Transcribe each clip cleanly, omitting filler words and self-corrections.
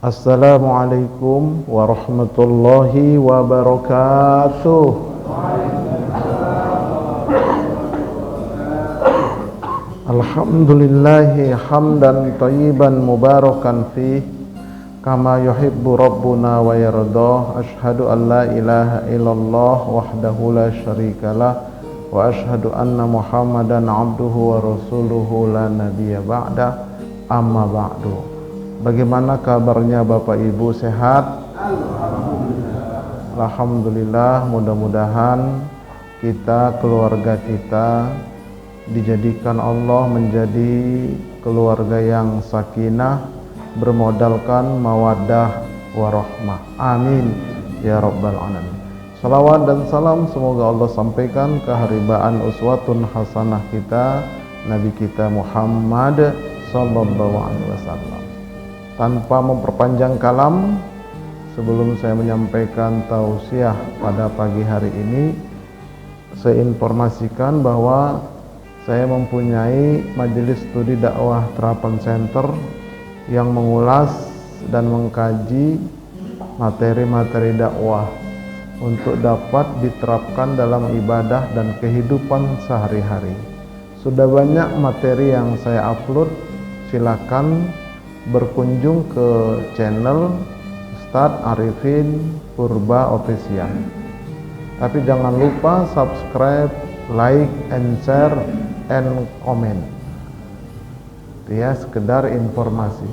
Assalamualaikum warahmatullahi wabarakatuh. Alhamdulillahi hamdan thayyiban mubarakan fih kama yuhibbu rabbuna wa yardah. Ashhadu an la ilaha illallah wahdahu la syarikalah wa ashhadu anna Muhammadan abduhu wa rasuluhu la nabiyya ba'da. Amma ba'du. Bagaimana kabarnya Bapak Ibu, sehat? Alhamdulillah. Mudah-mudahan kita, keluarga kita dijadikan Allah menjadi keluarga yang sakinah, bermodalkan mawaddah warahmah. Amin ya rabbal alamin. Salawat dan salam semoga Allah sampaikan keharibaan uswatun hasanah kita, Nabi kita Muhammad sallallahu alaihi wasallam. Tanpa memperpanjang kalam, sebelum saya menyampaikan tausiah pada pagi hari ini, saya informasikan bahwa saya mempunyai majelis studi dakwah Terapan Center yang mengulas dan mengkaji materi-materi dakwah untuk dapat diterapkan dalam ibadah dan kehidupan sehari-hari. Sudah banyak materi yang saya upload, silakan berkunjung ke channel Ustadz Arifin Purba Official. Tapi jangan lupa subscribe, like, and share, and comment. Itu ya, sekedar informasi.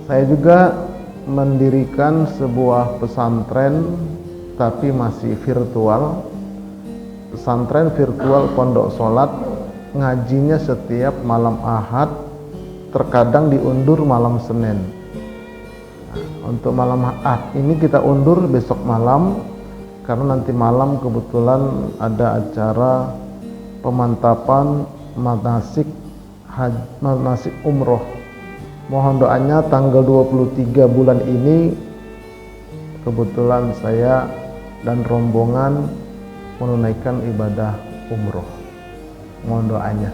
Saya juga mendirikan sebuah pesantren, tapi masih virtual. Pesantren virtual Pondok Sholat, ngajinya setiap malam Ahad, terkadang diundur malam Senin. Untuk malam Ahad ini kita undur besok malam, karena nanti malam kebetulan ada acara pemantapan manasik umroh. Mohon doanya tanggal 23 bulan ini kebetulan saya dan rombongan menunaikan ibadah umroh. Mohon doanya.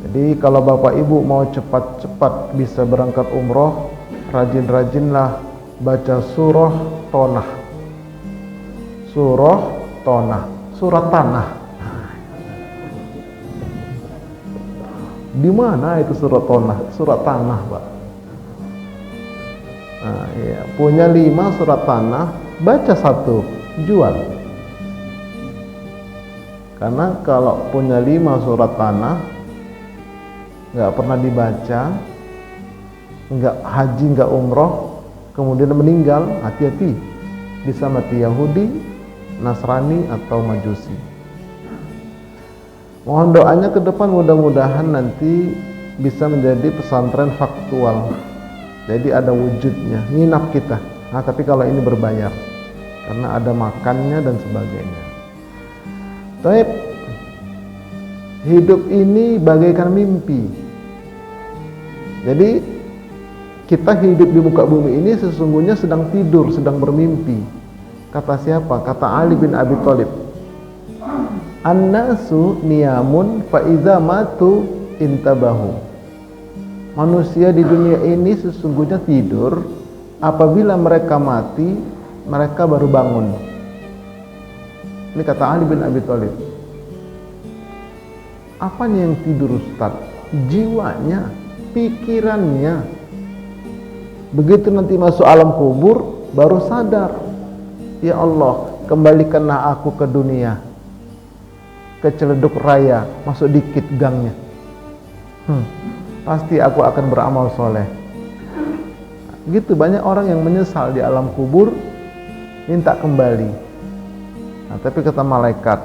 Jadi kalau Bapak Ibu mau cepat-cepat bisa berangkat umroh, rajin-rajinlah baca surah Tonah. Surah Tonah, surat tanah. Di mana itu surat Tonah? Surat tanah, Pak. Nah, iya. Punya 5 surat tanah, baca 1, jual. Karena kalau punya 5 surat tanah, nggak pernah dibaca, nggak haji, nggak umroh, kemudian meninggal, hati-hati, bisa mati Yahudi, Nasrani, atau Majusi. Mohon doanya ke depan, mudah-mudahan nanti bisa menjadi pesantren faktual. Jadi ada wujudnya, nginap kita. Nah, tapi kalau ini berbayar, karena ada makannya dan sebagainya. Taib, hidup ini bagaikan mimpi. Jadi kita hidup di muka bumi ini sesungguhnya sedang tidur, sedang bermimpi. Kata siapa? Kata Ali bin Abi Thalib. An-nasu niyamun fa iza matu intabahu. Manusia di dunia ini sesungguhnya tidur, apabila mereka mati, mereka baru bangun. Ini kata Ali bin Abi Thalib. Apanya yang tidur, Ustaz? Jiwanya, pikirannya. Begitu nanti masuk alam kubur, baru sadar. Ya Allah, kembalikanlah aku ke dunia, ke Ciledug Raya, masuk dikit gangnya. Pasti aku akan beramal soleh. Gitu banyak orang yang menyesal di alam kubur, minta kembali. Nah, tapi kata malaikat,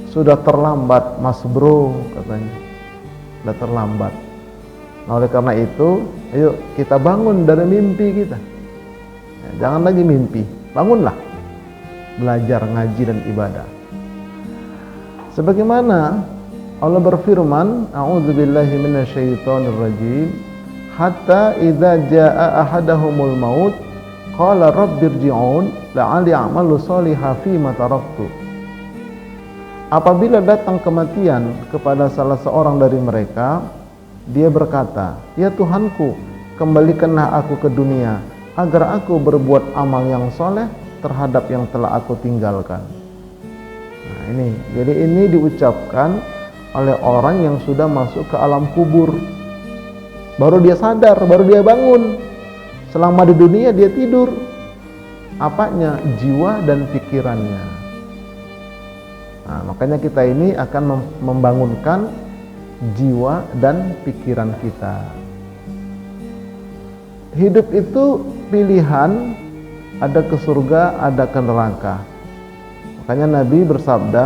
sudah terlambat mas bro, katanya. Sudah terlambat. Nah, oleh karena itu, ayo kita bangun dari mimpi kita. Ya, jangan lagi mimpi, bangunlah. Belajar ngaji dan ibadah. Sebagaimana Allah berfirman, a'udzubillahi minasyaitonir rajim, hatta idza jaa ahadahumul maut qala rabbirji'un la'alli a'malu shalihan fima taraktu. Apabila datang kematian kepada salah seorang dari mereka, Dia berkata, "Ya Tuhanku, kembalikanlah aku ke dunia agar aku berbuat amal yang soleh terhadap yang telah aku tinggalkan." Nah ini, jadi ini diucapkan oleh orang yang sudah masuk ke alam kubur. Baru dia sadar, baru dia bangun. Selama di dunia dia tidur. Apanya? Jiwa dan pikirannya. Nah, makanya kita ini akan membangunkan jiwa dan pikiran kita. Hidup itu pilihan, ada ke surga, ada ke neraka. Makanya Nabi bersabda,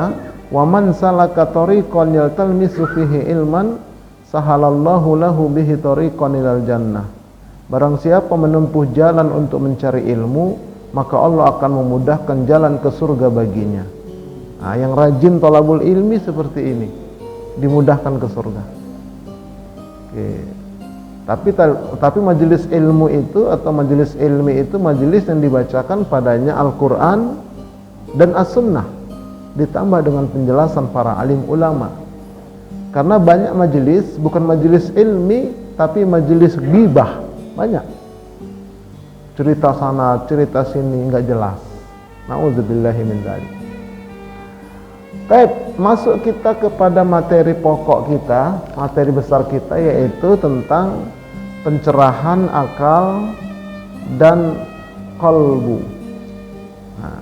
"Wa man salaka tariqan yaltamisu fihi ilman, sahalallahu lahu bihi tariqan ilal jannah." Barang siapa menempuh jalan untuk mencari ilmu, maka Allah akan memudahkan jalan ke surga baginya. Nah, yang rajin thalabul ilmi seperti ini, dimudahkan ke surga. Oke. Tapi majelis ilmu itu atau majelis ilmi itu majelis yang dibacakan padanya Al-Quran dan As-Sunnah, ditambah dengan penjelasan para alim ulama. Karena banyak majelis bukan majelis ilmi tapi majelis ghibah, banyak cerita sana cerita sini nggak jelas. Nauzubillahi min dzalik. Baik, masuk kita kepada materi pokok kita, materi besar kita, yaitu tentang pencerahan akal dan qalbu. Nah,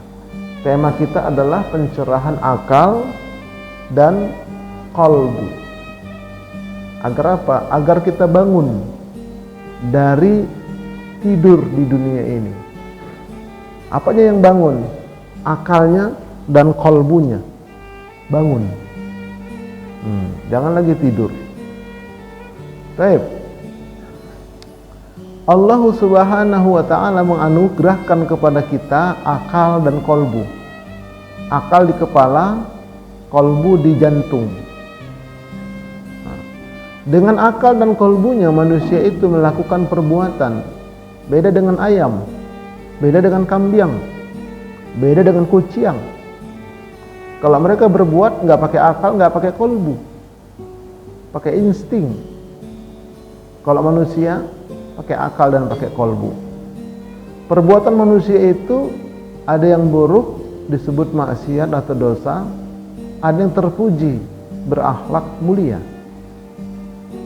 tema kita adalah pencerahan akal dan qalbu. Agar apa? Agar kita bangun dari tidur di dunia ini. Apanya yang bangun? Akalnya dan qalbunya. Bangun. Jangan lagi tidur. Baik. Allah Subhanahu wa ta'ala menganugerahkan kepada kita akal dan qalbu. Akal di kepala, qalbu di jantung. Dengan akal dan qalbunya manusia itu melakukan perbuatan. Beda dengan ayam, beda dengan kambing, beda dengan kucing. Kalau mereka berbuat nggak pakai akal, nggak pakai qalbu, pakai insting. Kalau manusia pakai akal dan pakai qalbu. Perbuatan manusia itu ada yang buruk disebut maksiat atau dosa, ada yang terpuji berakhlak mulia.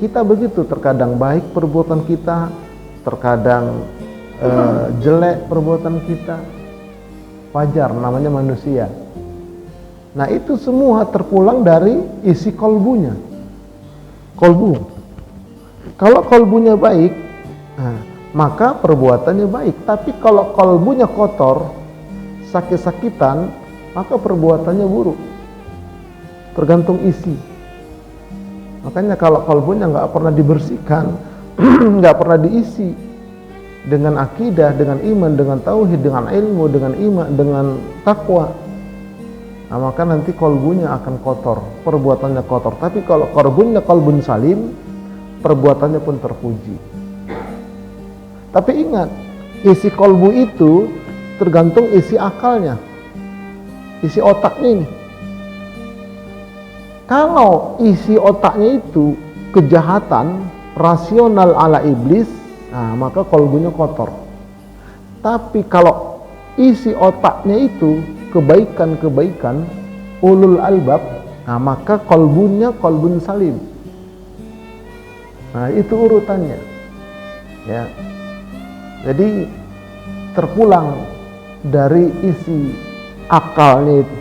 Kita begitu, terkadang baik perbuatan kita, terkadang jelek perbuatan kita. Wajar, namanya manusia. Nah itu semua terpulang dari isi kolbunya. Kolbu. Kalau kolbunya baik, maka perbuatannya baik. Tapi kalau kolbunya kotor, sakit-sakitan, maka perbuatannya buruk. Tergantung isi. Makanya kalau kolbunya nggak pernah dibersihkan, nggak pernah diisi dengan akidah, dengan iman, dengan tauhid, dengan ilmu, dengan iman, dengan takwa, nah maka nanti kolbunya akan kotor, perbuatannya kotor. Tapi kalau kolbunya kolbun salim, perbuatannya pun terpuji. Tapi ingat, isi kolbu itu tergantung isi akalnya, isi otaknya ini. Kalau isi otaknya itu kejahatan, rasional ala iblis, nah maka kolbunya kotor. Tapi kalau isi otaknya itu kebaikan-kebaikan, ulul albab, nah maka kolbunya kolbun salim. Nah itu urutannya, ya. Jadi terpulang dari isi akalnya itu,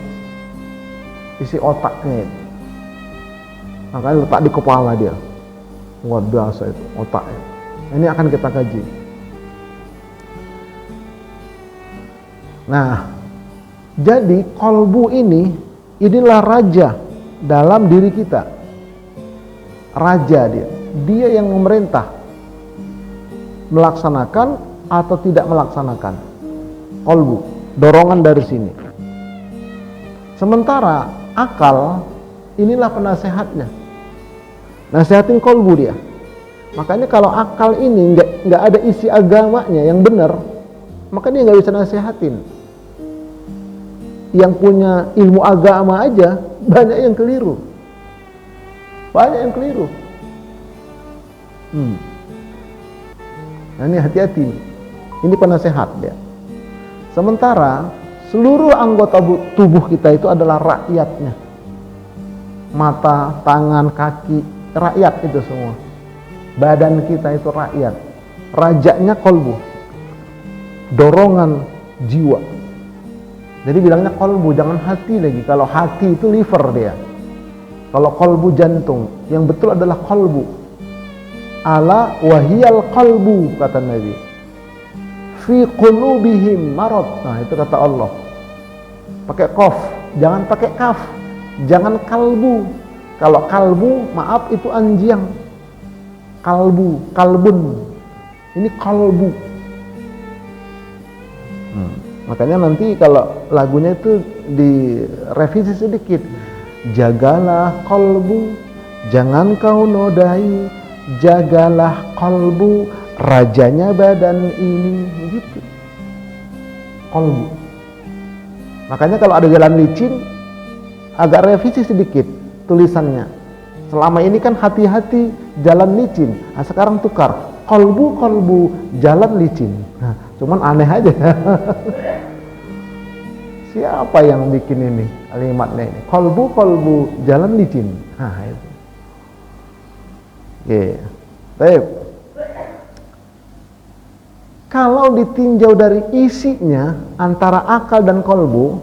isi otaknya itu. Makanya letak di kepala dia. Luar biasa itu otaknya. Ini akan kita kaji. Nah, jadi kolbu inilah raja dalam diri kita. Raja dia yang memerintah, melaksanakan atau tidak melaksanakan. Kolbu, dorongan dari sini. Sementara akal inilah penasehatnya. Nasihatin kolbu dia. Makanya kalau akal ini nggak ada isi agamanya yang benar, maka dia nggak bisa nasihatin. Yang punya ilmu agama aja banyak yang keliru. Banyak yang keliru. Nah ini hati-hati, ini penasehat dia. Sementara seluruh anggota tubuh kita itu adalah rakyatnya. Mata, tangan, kaki, rakyat itu semua. Badan kita itu rakyat. Rajanya kolbu, dorongan jiwa. Jadi bilangnya kolbu, jangan hati lagi. Kalau hati itu liver dia. Kalau kolbu jantung. Yang betul adalah kolbu. Ala wahiyal kolbu, kata Nabi. Fi qulubihim marad. Nah itu kata Allah. Pakai qaf, jangan pakai kaf. Jangan kalbu. Kalau kalbu, maaf itu anjing. Kalbu, kalbun. Ini kalbu. Makanya nanti kalau lagunya itu direvisi sedikit. Jagalah kalbu, jangan kau nodai. Jagalah kalbu, rajanya badan ini. Gitu. Kalbu. Makanya kalau ada jalan licin, agak revisi sedikit tulisannya. Selama ini kan hati-hati jalan licin. Nah, sekarang tukar. Kolbu, jalan licin. Nah, cuman aneh aja. Siapa yang bikin ini kalimatnya ini? Kolbu, jalan licin. Nah, itu. Oke. Baik. Kalau ditinjau dari isinya antara akal dan kolbu,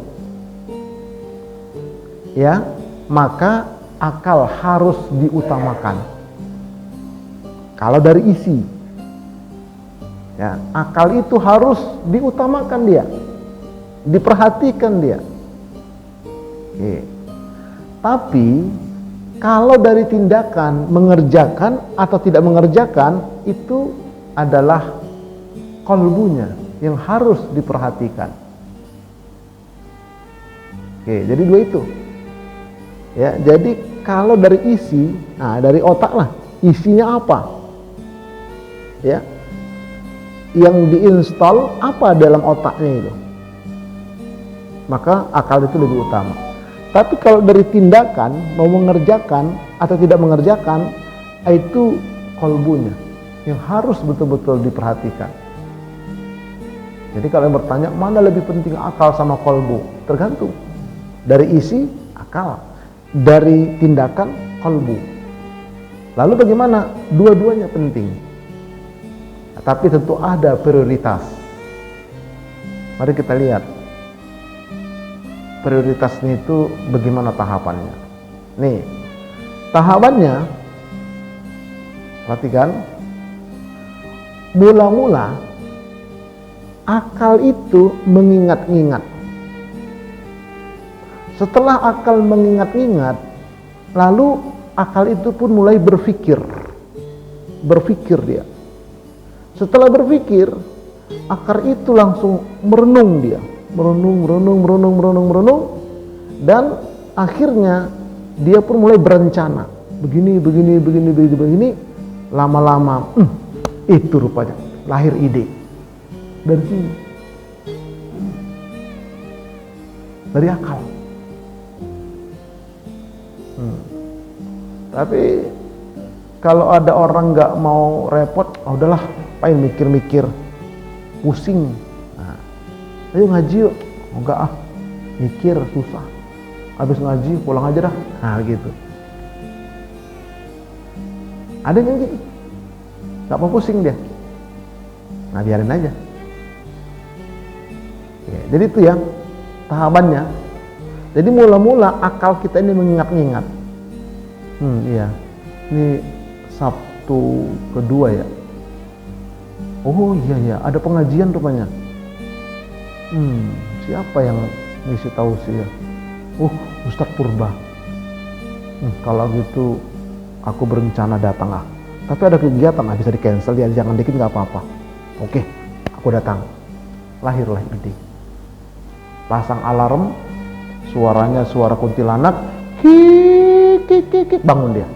ya, maka akal harus diutamakan. Kalau dari isi, ya, akal itu harus diutamakan dia, diperhatikan dia. Oke. Tapi kalau dari tindakan, mengerjakan atau tidak mengerjakan, itu adalah kolbunya yang harus diperhatikan. Oke, jadi dua itu. Ya, jadi kalau dari isi, nah dari otak lah, isinya apa? Ya, yang diinstal apa dalam otaknya itu, maka akal itu lebih utama. Tapi kalau dari tindakan, mau mengerjakan atau tidak mengerjakan, itu kolbunya yang harus betul-betul diperhatikan. Jadi kalau yang bertanya mana lebih penting akal sama kolbu, tergantung. Dari isi akal, dari tindakan kolbu. Lalu bagaimana? Dua-duanya penting. Tapi tentu ada prioritas. Mari kita lihat prioritasnya itu bagaimana tahapannya. Nih, tahapannya, perhatikan. Mula-mula akal itu mengingat-ingat. Setelah akal mengingat-ingat, lalu akal itu pun mulai berpikir. Berpikir dia. Setelah berpikir, akal itu langsung merenung dia. Merenung. Dan akhirnya dia pun mulai berencana. Begini. Lama-lama, itu rupanya lahir ide. Dari sini. Dari akal. Tapi kalau ada orang nggak mau repot, udahlah, paling mikir-mikir, pusing. Nah, ayo ngaji yuk. Enggak mikir susah. Habis ngaji pulang aja dah. Nah gitu. Ada yang gitu, nggak mau pusing dia. Nah biarin aja. Ya, jadi itu ya tahapannya. Jadi mula-mula akal kita ini mengingat-ingat. Iya. Ini Sabtu kedua ya. Oh iya, ada pengajian rupanya. Siapa yang ngisi tausiah? Ustadz Purba. Kalau gitu aku berencana datang lah. Tapi ada kegiatan bisa di cancel ya, jangan dikit nggak apa-apa. Oke, aku datang. Lahirlah ide. Pasang alarm, suaranya suara kuntilanak, bangun dia.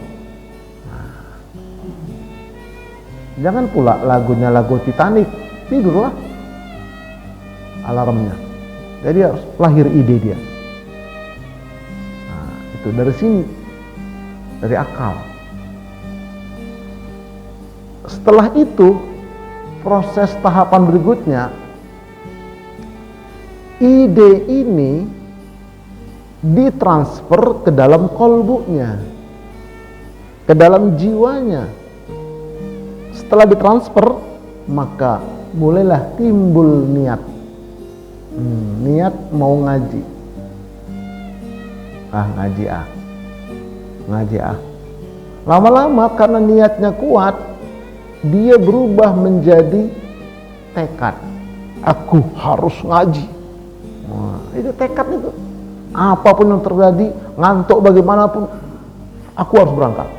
Jangan pula lagunya lagu Titanic, tidurlah alarmnya. Jadi harus lahir ide dia. Nah, itu dari sini, dari akal. setelah itu proses tahapan berikutnya, ide ini ditransfer ke dalam kolbunya, ke dalam jiwanya. Setelah ditransfer, maka mulailah timbul niat. Niat mau ngaji. Ngaji. Lama-lama karena niatnya kuat, dia berubah menjadi tekad. Aku harus ngaji. Itu tekad itu. Apapun yang terjadi, ngantuk bagaimanapun, aku harus berangkat.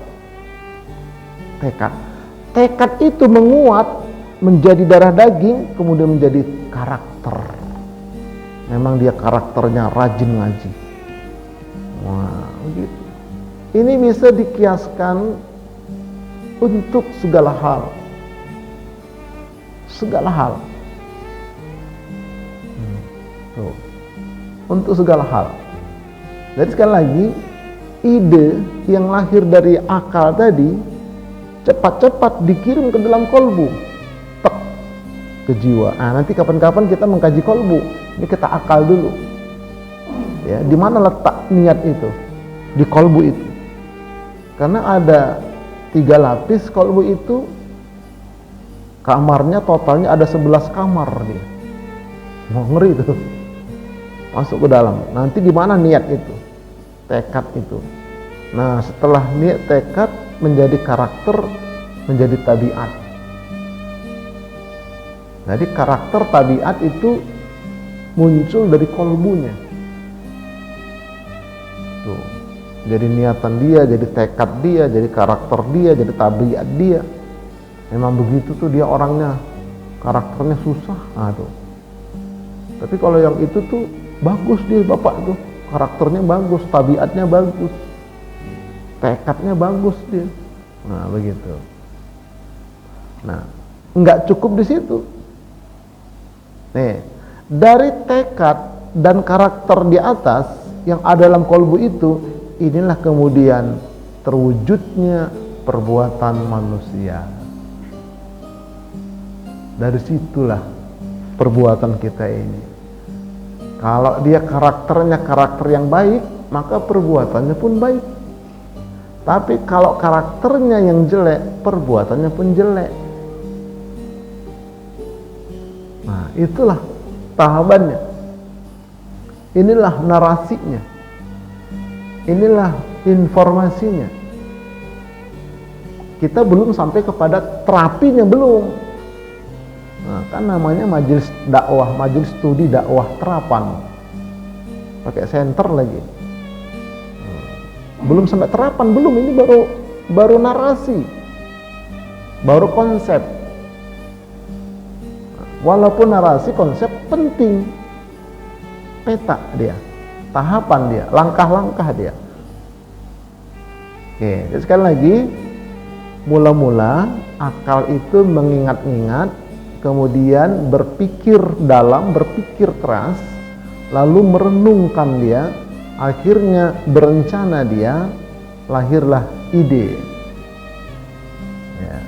Tekad itu menguat menjadi darah daging, kemudian menjadi karakter. Memang dia karakternya rajin ngaji. Begitu. Ini bisa dikiaskan untuk segala hal. Untuk segala hal. Jadi sekali lagi, ide yang lahir dari akal tadi cepat-cepat dikirim ke dalam kolbu, ke jiwa. Nanti kapan-kapan kita mengkaji kolbu. Ini kita akal dulu. Ya, di mana letak niat itu? Di kolbu itu. Karena ada 3 lapis kolbu itu, kamarnya totalnya ada 11 kamar dia. Ngeri itu. Masuk ke dalam. Nanti di mana niat itu? Tekad itu. Nah, setelah niat, tekad menjadi karakter, menjadi tabiat. Jadi karakter tabiat itu muncul dari kolbunya. Tuh. Jadi niatan dia, jadi tekad dia, jadi karakter dia, jadi tabiat dia. Memang begitu tuh dia orangnya, karakternya susah. Tuh. Tapi kalau yang itu tuh bagus dia bapak tuh, karakternya bagus, tabiatnya bagus, tekadnya bagus dia. Nah begitu. Nah nggak cukup di situ. Nih dari tekad dan karakter di atas yang ada dalam kolbu itu, inilah kemudian terwujudnya perbuatan manusia. Dari situlah perbuatan kita ini. Kalau dia karakternya karakter yang baik, maka perbuatannya pun baik. Tapi kalau karakternya yang jelek, perbuatannya pun jelek. Nah, itulah tahapannya. Inilah narasinya. Inilah informasinya. Kita belum sampai kepada terapinya, belum. Nah, kan namanya majelis dakwah, majelis studi dakwah terapan. Pakai senter lagi. Belum sampai terapan, belum. Ini baru narasi. Baru konsep. Walaupun narasi, konsep penting. Peta dia, tahapan dia, langkah-langkah dia. Oke, jadi sekali lagi, mula-mula akal itu mengingat-ingat, kemudian berpikir dalam, berpikir keras, lalu merenungkan dia, akhirnya berencana dia, lahirlah ide. Ya.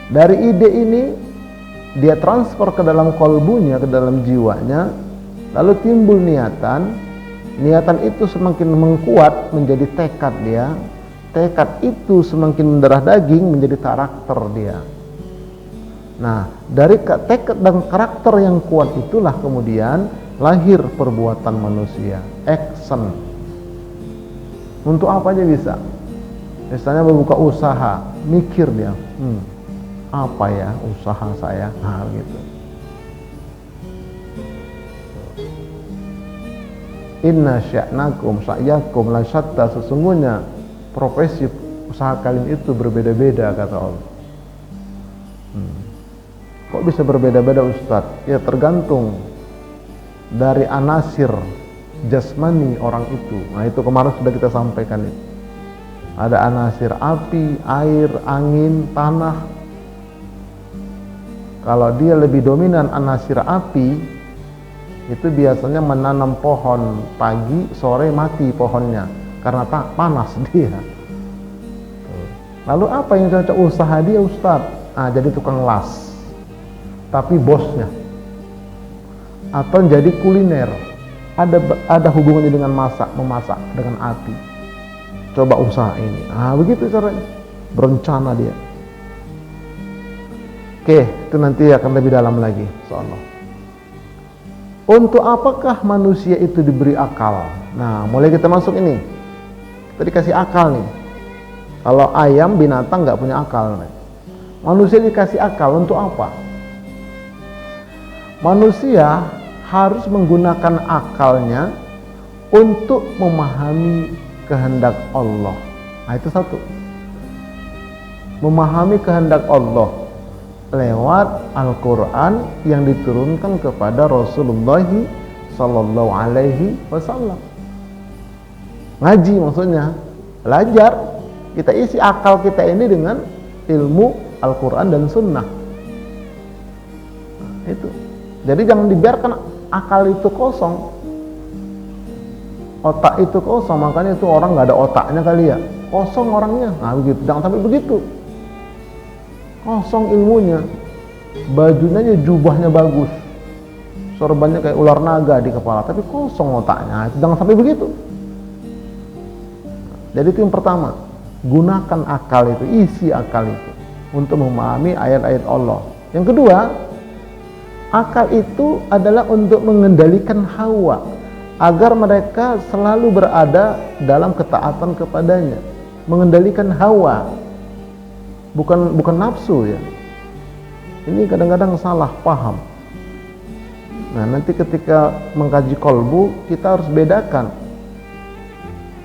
Dari ide ini, dia transfer ke dalam kolbunya, ke dalam jiwanya, lalu timbul niatan. Niatan itu semakin mengkuat menjadi tekad dia. Tekad itu semakin mendarah daging menjadi karakter dia. Nah, dari tekad dan karakter yang kuat itulah kemudian lahir perbuatan manusia, action. Untuk apa aja bisa. Misalnya membuka usaha, mikir dia, apa ya usaha saya, gitu. Inna sya'nakum sa'yakum la syatta, sesungguhnya profesi usaha kalian itu berbeda-beda, kata Allah. Kok bisa berbeda-beda Ustadz? Ya tergantung dari anasir jasmani orang itu. Nah itu kemarin sudah kita sampaikan itu. Ada anasir api, air, angin, tanah. Kalau dia lebih dominan anasir api, itu biasanya menanam pohon pagi, sore mati pohonnya karena panas dia. Lalu apa yang cocok usaha dia Ustadz? jadi tukang las, tapi bosnya. Atau jadi kuliner, ada hubungannya dengan memasak dengan api. Coba usaha ini. Begitu caranya. Berencana dia. Oke, itu nanti akan lebih dalam lagi, insyaallah. Untuk apakah manusia itu diberi akal? Nah, mulai kita masuk ini. Kita dikasih akal nih. Kalau ayam, binatang nggak punya akal nih. Manusia dikasih akal untuk apa? Manusia harus menggunakan akalnya untuk memahami kehendak Allah. Nah, itu satu. Memahami kehendak Allah lewat Al-Quran yang diturunkan kepada Rasulullah Sallallahu Alaihi Wasallam. Ngaji maksudnya, belajar. Kita isi akal kita ini dengan ilmu Al-Quran dan Sunnah. Nah, itu. Jadi jangan dibiarkan akal itu kosong, otak itu kosong. Makanya itu orang nggak ada otaknya kali ya, kosong orangnya. Nah begitu, jangan sampai begitu. Kosong ilmunya, bajunya aja, jubahnya bagus, sorbannya kayak ular naga di kepala, tapi kosong otaknya. Jangan sampai begitu. Jadi itu yang pertama, gunakan akal itu, isi akal itu untuk memahami ayat-ayat Allah. Yang kedua, akal itu adalah untuk mengendalikan hawa agar mereka selalu berada dalam ketaatan kepadanya. Mengendalikan hawa, bukan nafsu ya. Ini kadang-kadang salah paham. Nah, nanti ketika mengkaji kolbu, kita harus bedakan.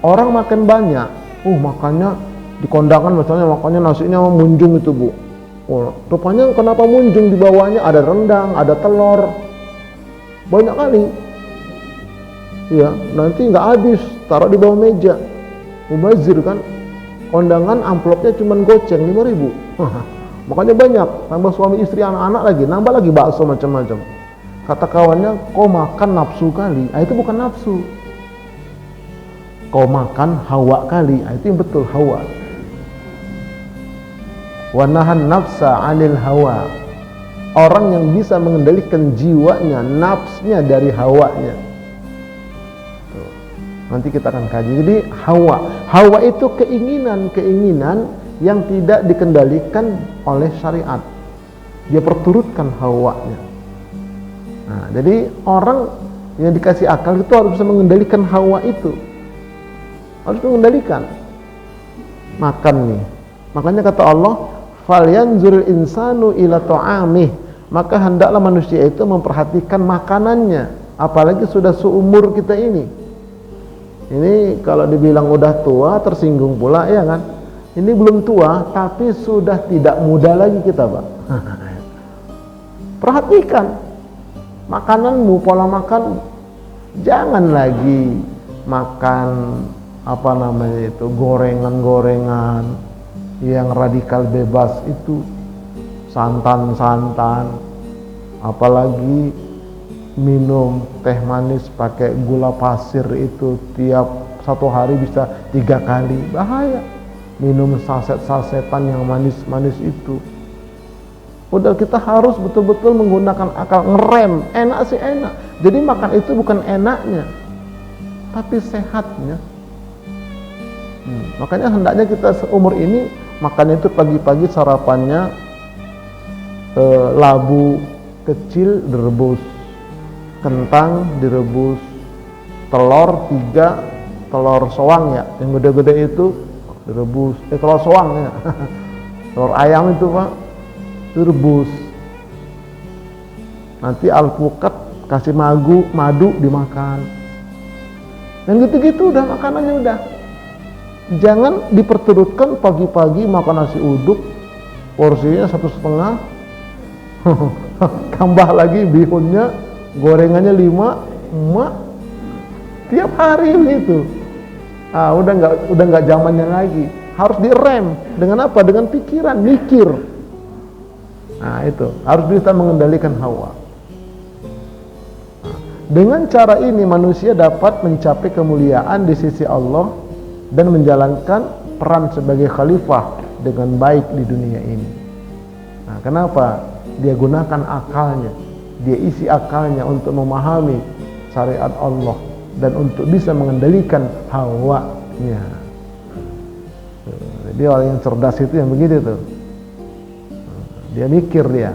Orang makan banyak, makannya di kondangan misalnya, makannya nasinya munjung itu bu. Rupanya kenapa munjung, di bawahnya ada rendang, ada telur, banyak kali. Ya, nanti nggak habis, taruh di bawah meja. Mubazir kan, kondangan amplopnya cuma goceng 5.000. Makanya banyak, tambah suami istri anak-anak lagi, nambah lagi bakso macam-macam. Kata kawannya, kau makan nafsu kali. Itu bukan nafsu. Kau makan hawa kali. Itu yang betul, hawa. Wa nahan nafsa 'anil hawa. Orang yang bisa mengendalikan jiwanya, nafsnya dari hawanya. Tuh. Nanti kita akan kaji. Jadi hawa itu keinginan yang tidak dikendalikan oleh syariat. Dia perturutkan hawanya. Nah, jadi orang yang dikasih akal itu harus bisa mengendalikan hawa itu. Harus mengendalikan. Makan nih. Makanya kata Allah, falyanzuril insanu ila ta'amih. Maka hendaklah manusia itu memperhatikan makanannya, apalagi sudah seumur kita ini. Ini kalau dibilang udah tua tersinggung pula ya kan. Ini belum tua tapi sudah tidak muda lagi kita, Pak. Perhatikan makananmu, pola makan. Jangan lagi makan gorengan-gorengan yang radikal bebas itu, santan, apalagi minum teh manis pakai gula pasir itu tiap 1 hari bisa 3 kali, bahaya. Minum saset-sasetan yang manis-manis itu. Udah, kita harus betul-betul menggunakan akal, ngerem. Enak sih enak, jadi makan itu bukan enaknya tapi sehatnya. Makanya hendaknya kita seumur ini makannya itu pagi-pagi sarapannya labu kecil direbus, kentang direbus, telur 3, telur soang ya, yang gede-gede itu direbus, telur soang ya. Telur ayam itu Pak direbus. Nanti alpukat kasih madu dimakan. Yang gitu-gitu udah makanannya udah. Jangan diperturutkan pagi-pagi makan nasi uduk porsinya 1,5, tambah lagi bihunnya, gorengannya 5 tiap hari gitu. Udah nggak zamannya lagi. Harus direm dengan apa? Dengan pikiran, mikir. Nah itu harus bisa mengendalikan hawa. Dengan cara ini manusia dapat mencapai kemuliaan di sisi Allah dan menjalankan peran sebagai khalifah dengan baik di dunia ini. kenapa? Dia gunakan akalnya, dia isi akalnya untuk memahami syariat Allah dan untuk bisa mengendalikan hawanya. Jadi orang yang cerdas itu yang begitu tuh. Dia mikir dia.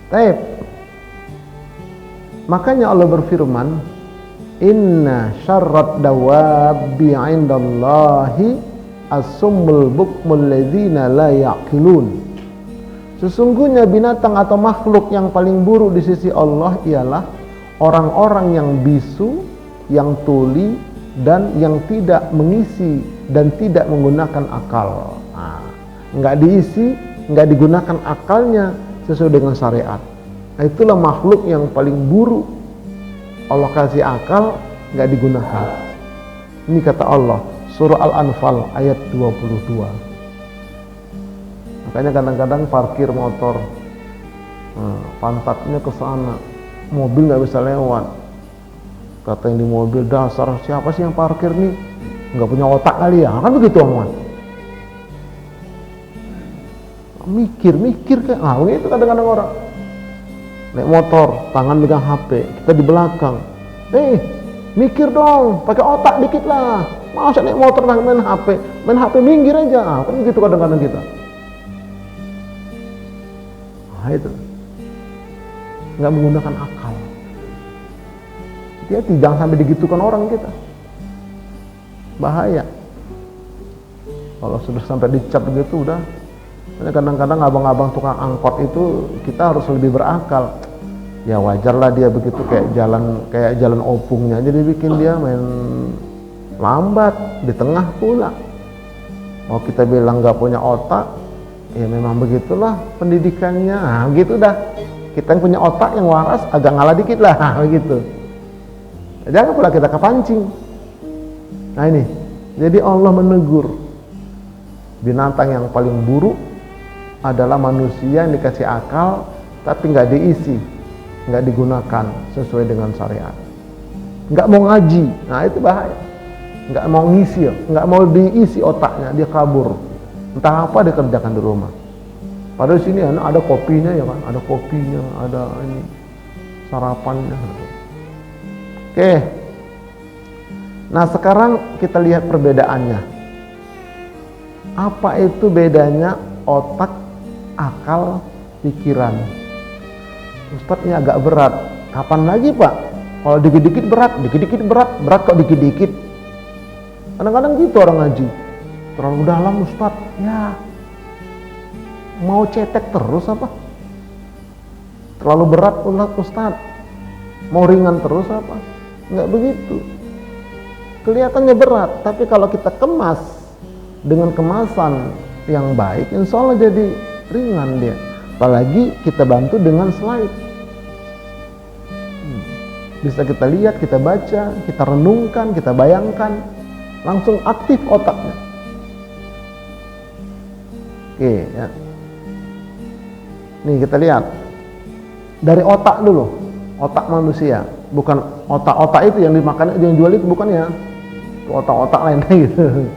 Taib. Makanya Allah berfirman, "Inna syarrad dawabbi 'indallahi as-summul bukmul ladzina la ya'qilun." Sesungguhnya binatang atau makhluk yang paling buruk di sisi Allah ialah orang-orang yang bisu, yang tuli, dan yang tidak mengisi dan tidak menggunakan akal. Nggak diisi, nggak digunakan akalnya sesuai dengan syariat. Itulah makhluk yang paling buruk. Allah kasih akal, nggak digunakan. Ini kata Allah, surah Al-Anfal ayat 22. Makanya kadang-kadang parkir motor, pantatnya ke sana, mobil nggak bisa lewat. Kata yang di mobil, dasar siapa sih yang parkir nih? Nggak punya otak kali ya? Kan begitu omongan. Mikir kayak, begitu kadang-kadang orang. Naik motor, tangan megang HP, kita di belakang. Mikir dong, pakai otak dikit lah. Masa naik motor main HP minggir aja. Kan begitu kadang-kadang kita. Itu nggak menggunakan akal. Dia tidak sampai digitukan orang kita. Bahaya. Kalau sudah sampai dicap begitu udah. Kadang-kadang abang-abang tukang angkot itu kita harus lebih berakal. Ya wajarlah dia begitu kayak jalan opungnya, jadi bikin dia main lambat di tengah pula. Mau kita bilang nggak punya otak, ya memang begitulah pendidikannya. Gitu dah. Kita yang punya otak yang waras agak ngalah dikit lah, begitu. Jangan pula kita kepancing. Nah ini, jadi Allah menegur binatang yang paling buruk adalah manusia yang dikasih akal tapi nggak diisi, nggak digunakan sesuai dengan syariat. Nggak mau ngaji, nah itu bahaya. Nggak mau ngisi, nggak mau diisi otaknya, dia kabur. Entah apa dia kerjakan di rumah. Padahal sini ada kopinya ya kan, ada kopinya, ada ini sarapannya. Oke. Nah sekarang kita lihat perbedaannya. Apa itu bedanya otak, akal, pikiran? Ustadz ini agak berat. Kapan lagi Pak? Kalau dikit-dikit berat, berat kok dikit-dikit. Kadang-kadang gitu orang ngaji. Terlalu dalam Ustadz. Ya, mau cetek terus apa? Terlalu berat Ustadz. Mau ringan terus apa? Enggak begitu. Kelihatannya berat, tapi kalau kita kemas dengan kemasan yang baik, insya Allah jadi ringan dia. Apalagi kita bantu dengan slide. Bisa kita lihat, kita baca, kita renungkan, kita bayangkan, langsung aktif otaknya. Oke, ya. Nih kita lihat dari otak dulu, otak manusia, bukan otak-otak itu yang dimakan, yang jual itu bukan ya, otak-otak lain gitu.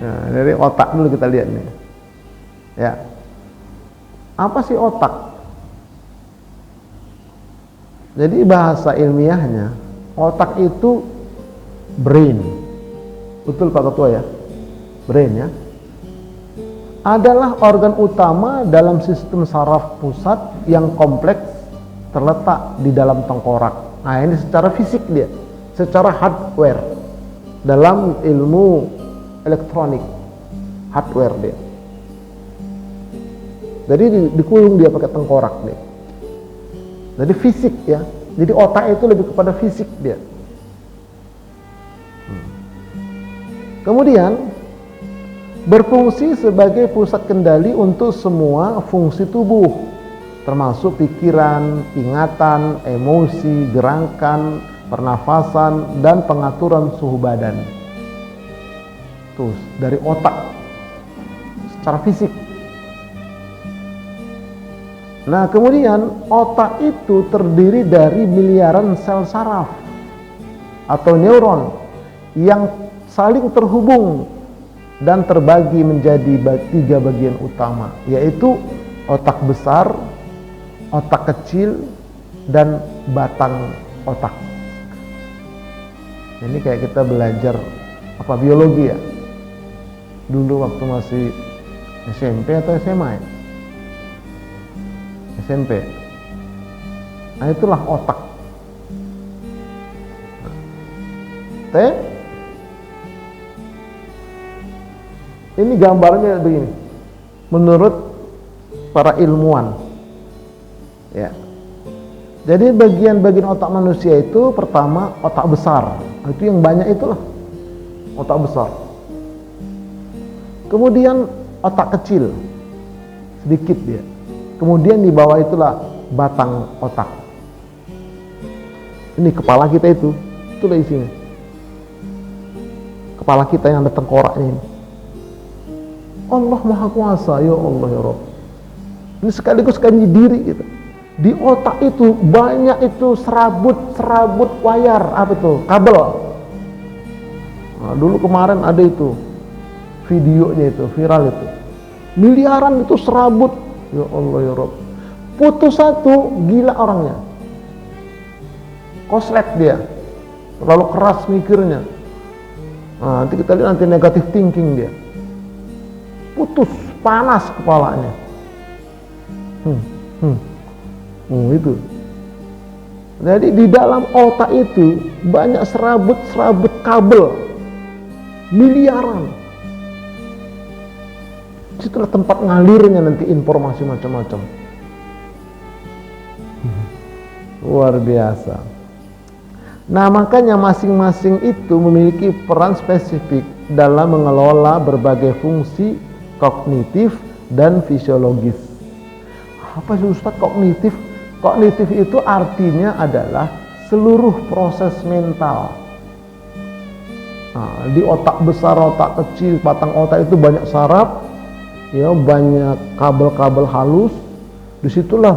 Nah, dari otak dulu kita lihat nih. Ya. Apa sih otak? Jadi bahasa ilmiahnya, otak itu brain. Betul Pak Ketua ya? Brain ya. Adalah organ utama dalam sistem saraf pusat yang kompleks terletak di dalam tengkorak. Nah, ini secara fisik dia, secara hardware. Dalam ilmu elektronik, hardware dia. Jadi dikulung dia pakai tengkorak dia. Jadi fisik ya. Jadi otak itu lebih kepada fisik dia. Kemudian berfungsi sebagai pusat kendali untuk semua fungsi tubuh, termasuk pikiran, ingatan, emosi, gerakan, pernafasan, dan pengaturan suhu badan. Terus dari otak secara fisik. Nah kemudian otak itu terdiri dari miliaran sel saraf atau neuron yang saling terhubung dan terbagi menjadi 3 bagian utama, yaitu otak besar, otak kecil, dan batang otak. Ini kayak kita belajar biologi ya, dulu waktu masih SMP atau SMA ya? SMP. Nah itulah otak. Ini gambarnya begini, menurut para ilmuwan ya. Jadi bagian-bagian otak manusia itu pertama otak besar, itu yang banyak itulah otak besar. Kemudian otak kecil, sedikit dia. Kemudian di bawah itulah batang otak. Ini kepala kita itulah isinya. Kepala kita yang ada tengkoraknya ini. Allah Maha Kuasa, ya Allah ya Rabb. Ini sekaligus kaji diri kita. Di otak itu banyak itu serabut wayar, kabel. Nah, dulu kemarin ada itu videonya itu viral itu, miliaran itu serabut, ya Allah ya Rabb. Putus satu, gila orangnya, koslet dia, terlalu keras mikirnya. Nah, nanti kita lihat nanti negative thinking dia, putus, panas kepalanya. Itu. Jadi di dalam otak itu banyak serabut kabel miliaran. Itulah tempat ngalirnya nanti informasi macam-macam. Luar biasa. Nah, makanya masing-masing itu memiliki peran spesifik dalam mengelola berbagai fungsi kognitif dan fisiologis. Apa sih Ustaz kognitif? Kognitif itu artinya adalah seluruh proses mental. Nah, di otak besar, otak kecil, batang otak itu banyak saraf, ya, banyak kabel-kabel halus. Disitulah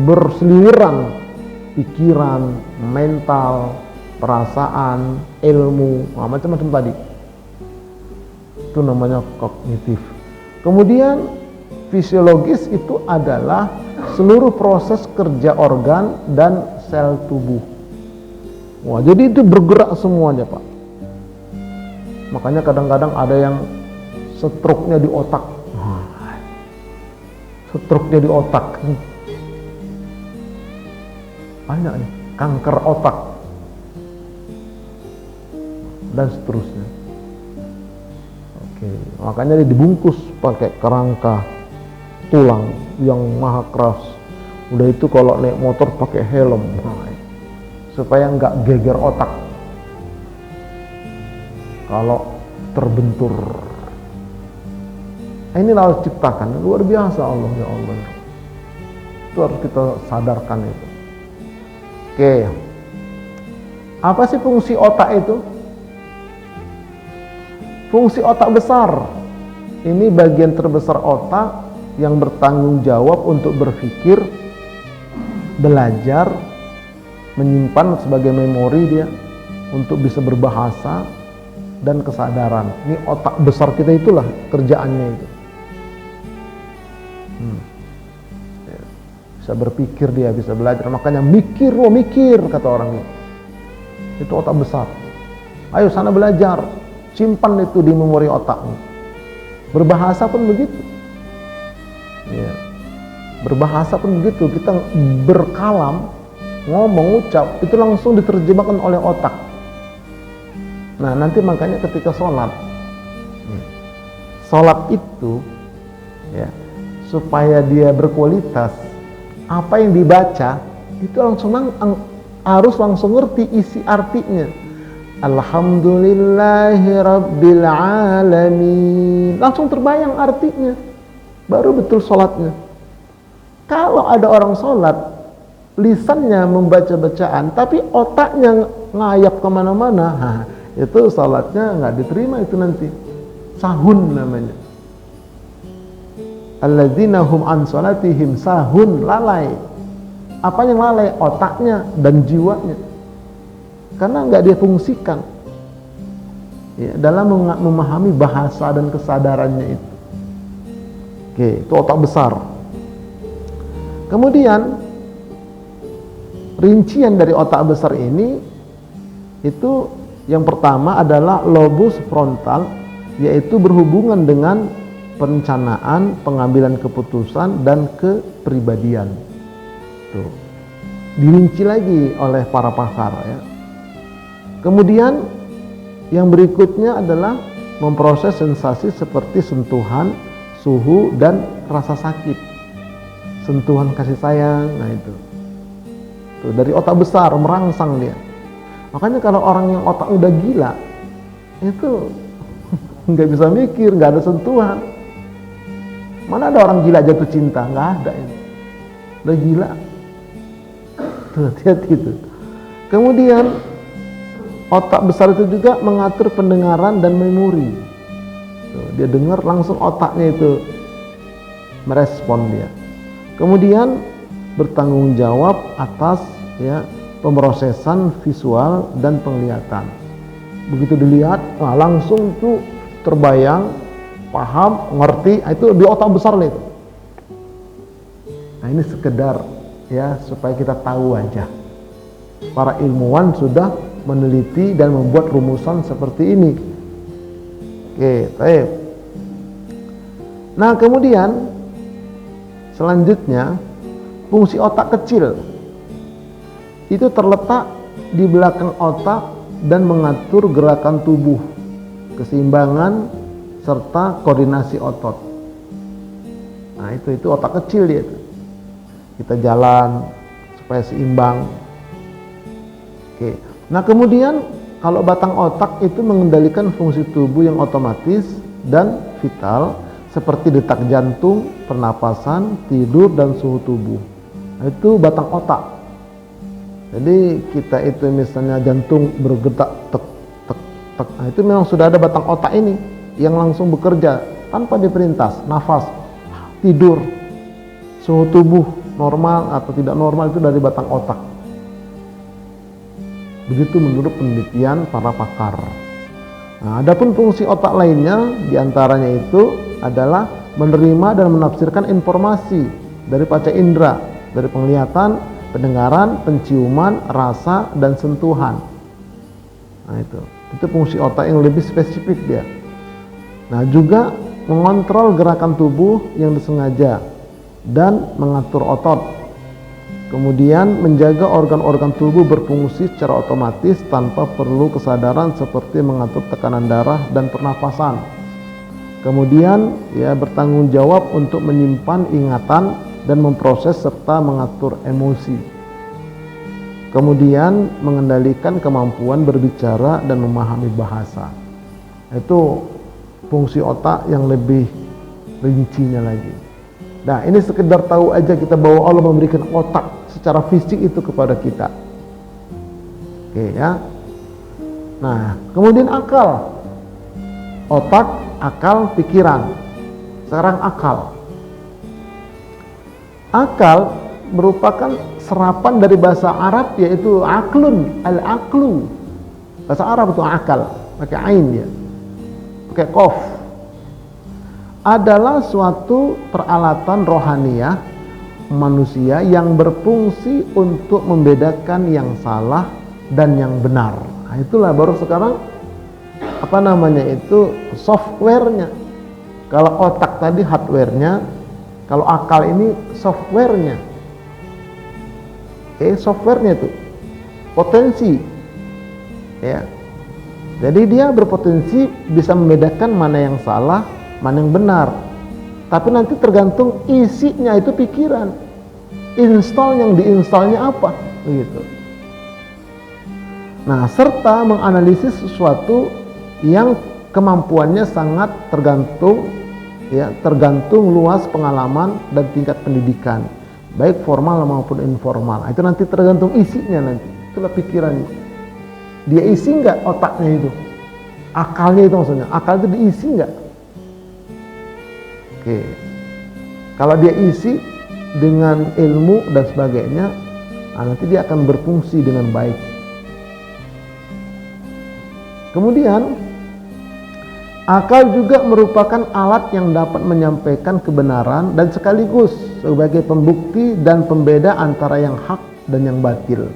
berseliweran pikiran, mental, perasaan, ilmu, macam-macam tadi. Itu namanya kognitif. Kemudian fisiologis itu adalah seluruh proses kerja organ dan sel tubuh. Wah, jadi itu bergerak semuanya, Pak. Makanya kadang-kadang ada yang stroke-nya di otak. Stroke-nya di otak. Banyak nih, kanker otak. Dan seterusnya. Oke, makanya dia dibungkus pakai kerangka tulang yang maha keras. Udah itu kalau naik motor pakai helm, supaya nggak geger otak kalau terbentur. Ini Allah ciptakan, luar biasa Allah, ya Allah. Itu harus kita sadarkan itu. Oke, apa sih fungsi otak itu? Fungsi otak besar, ini bagian terbesar otak yang bertanggung jawab untuk berpikir, belajar, menyimpan sebagai memori dia, untuk bisa berbahasa dan kesadaran. Ini otak besar kita itulah kerjaannya itu. Bisa berpikir dia, bisa belajar. Makanya mikir kata orang itu. Itu otak besar. Ayo sana belajar, simpan itu di memori otakmu. Berbahasa pun begitu. Ya. Berbahasa pun begitu, kita berkalam, ngomong, ucap, itu langsung diterjemahkan oleh otak. Nah, nanti makanya ketika sholat itu ya, supaya dia berkualitas, apa yang dibaca itu harus langsung ngerti isi artinya. Alhamdulillahirabbil alamin, langsung terbayang artinya, baru betul sholatnya. Kalau ada orang sholat, lisannya membaca bacaan, tapi otaknya ngayap kemana-mana, itu sholatnya nggak diterima, itu nanti sahun namanya. Alladzina hum an sholatihim sahun, lalai. Apa yang lalai? Otaknya dan jiwanya, karena nggak dia fungsikan. ya, dalam memahami bahasa dan kesadarannya itu. Oke, itu otak besar. Kemudian rincian dari otak besar ini itu yang pertama adalah lobus frontal, yaitu berhubungan dengan perencanaan, pengambilan keputusan dan kepribadian. Tuh. Dirinci lagi oleh para pakar ya. Kemudian yang berikutnya adalah memproses sensasi seperti sentuhan, suhu dan rasa sakit. Sentuhan kasih sayang, nah itu. Tuh, dari otak besar merangsang dia. Makanya kalau orang yang otak udah gila itu nggak bisa mikir, nggak ada sentuhan. Mana ada orang gila jatuh cinta? Nggak ada itu. Udah gila. Tuh, hati-hati itu. Kemudian otak besar itu juga mengatur pendengaran dan memori. Tuh, dia dengar langsung otaknya itu merespon dia. Kemudian bertanggung jawab atas ya pemrosesan visual dan penglihatan. Begitu dilihat, nah langsung tuh terbayang, paham, ngerti, itu di otak besar lah itu. Nah ini sekedar ya supaya kita tahu aja. Para ilmuwan sudah meneliti dan membuat rumusan seperti ini. Oke, baik. Nah kemudian selanjutnya fungsi otak kecil itu terletak di belakang otak dan mengatur gerakan tubuh, keseimbangan serta koordinasi otot. Nah itu otak kecil dia itu. Kita jalan supaya seimbang. Oke. Nah kemudian kalau batang otak itu mengendalikan fungsi tubuh yang otomatis dan vital seperti detak jantung, pernapasan, tidur dan suhu tubuh. Nah, itu batang otak. Jadi kita itu misalnya jantung bergetak tek tek tek. Nah, itu memang sudah ada batang otak ini yang langsung bekerja tanpa diperintah. Nafas, tidur, suhu tubuh normal atau tidak normal itu dari batang otak. Begitu menurut penelitian para pakar. Nah, adapun fungsi otak lainnya diantaranya itu adalah menerima dan menafsirkan informasi dari panca indera, dari penglihatan, pendengaran, penciuman, rasa dan sentuhan. Nah itu fungsi otak yang lebih spesifik dia. Nah juga mengontrol gerakan tubuh yang disengaja dan mengatur otot. Kemudian menjaga organ-organ tubuh berfungsi secara otomatis tanpa perlu kesadaran seperti mengatur tekanan darah dan pernapasan. Kemudian ya bertanggung jawab untuk menyimpan ingatan dan memproses serta mengatur emosi. Kemudian mengendalikan kemampuan berbicara dan memahami bahasa. Itu fungsi otak yang lebih rincinya lagi. Nah ini sekedar tahu aja kita bahwa Allah memberikan otak secara fisik itu kepada kita. Oke ya. Nah kemudian akal. Otak, akal, pikiran. Sekarang akal. Akal merupakan serapan dari bahasa Arab yaitu aklun, al-aqlu. Bahasa Arab itu akal, pakai ain ya. Pakai qaf. Adalah suatu peralatan rohaniah manusia yang berfungsi untuk membedakan yang salah dan yang benar. Nah, itulah baru sekarang apa namanya itu softwarenya. Kalau otak tadi hardwarenya, kalau akal ini softwarenya. Softwarenya itu potensi, ya. Jadi dia berpotensi bisa membedakan mana yang salah, mana yang benar. Tapi nanti tergantung isinya itu pikiran. Install yang diinstalnya apa, begitu. Nah, serta menganalisis sesuatu yang kemampuannya sangat tergantung luas pengalaman dan tingkat pendidikan, baik formal maupun informal. Itu nanti tergantung isinya nanti. Itulah pikirannya. Dia isi nggak otaknya itu? Akalnya itu maksudnya. Akal itu diisi nggak? Oke. Kalau dia isi dengan ilmu dan sebagainya, nanti dia akan berfungsi dengan baik. Kemudian Akal juga merupakan alat yang dapat menyampaikan kebenaran dan sekaligus sebagai pembukti dan pembeda antara yang hak dan yang batil.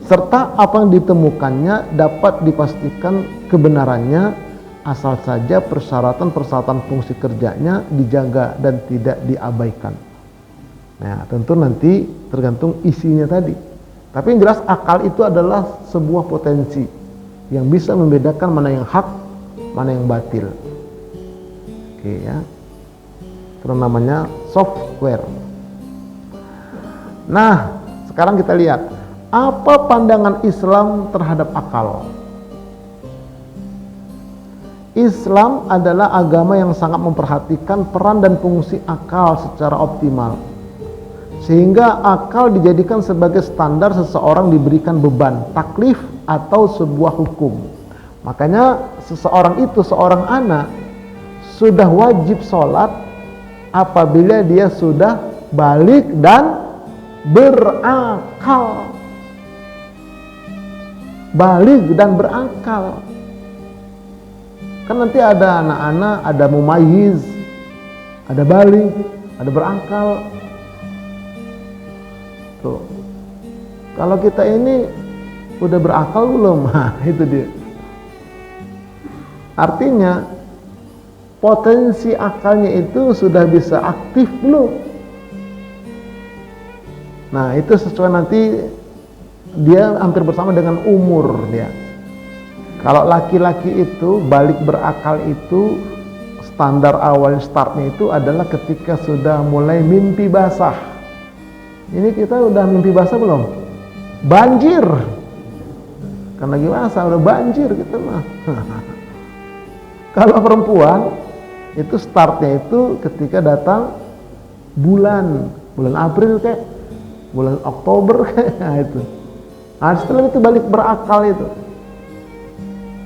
Serta apa yang ditemukannya dapat dipastikan kebenarannya asal saja persyaratan-persyaratan fungsi kerjanya dijaga dan tidak diabaikan. Nah, tentu nanti tergantung isinya tadi. Tapi yang jelas akal itu adalah sebuah potensi yang bisa membedakan mana yang hak, mana yang batil. Oke ya. Itu namanya software. Nah, sekarang kita lihat apa pandangan Islam terhadap akal. Islam adalah agama yang sangat memperhatikan peran dan fungsi akal secara optimal, sehingga akal dijadikan sebagai standar seseorang diberikan beban, taklif atau sebuah hukum. Makanya seorang anak sudah wajib sholat apabila dia sudah balik dan berakal. Balik dan berakal. Kan nanti ada anak-anak, ada mumayyiz, ada balik, ada berakal. Tuh. Kalau kita ini udah berakal belum? Nah, itu dia. Artinya potensi akalnya itu sudah bisa aktif belum? Nah, itu sesuai nanti dia hampir bersama dengan umur dia. Kalau laki-laki itu balik berakal itu standar awal startnya itu adalah ketika sudah mulai mimpi basah. Ini kita udah mimpi basah belum? Banjir. Kan lagi basah udah banjir gitu mah. Kalau perempuan itu startnya itu ketika datang bulan April kayak bulan Oktober kayak itu. Nah, setelah itu balik berakal itu.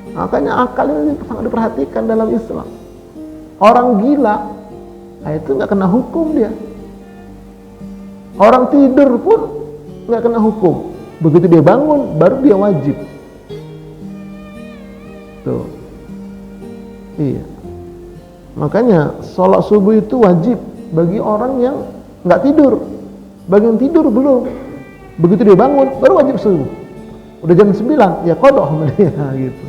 Makanya akal ini sangat diperhatikan dalam Islam. Orang gila, nah itu nggak kena hukum dia. Orang tidur pun nggak kena hukum. Begitu dia bangun, baru dia wajib. Tuh, iya. Makanya sholat subuh itu wajib bagi orang yang nggak tidur. Bagi yang tidur belum. Begitu dia bangun, baru wajib subuh. Udah jam 9, ya qadha dia gitu.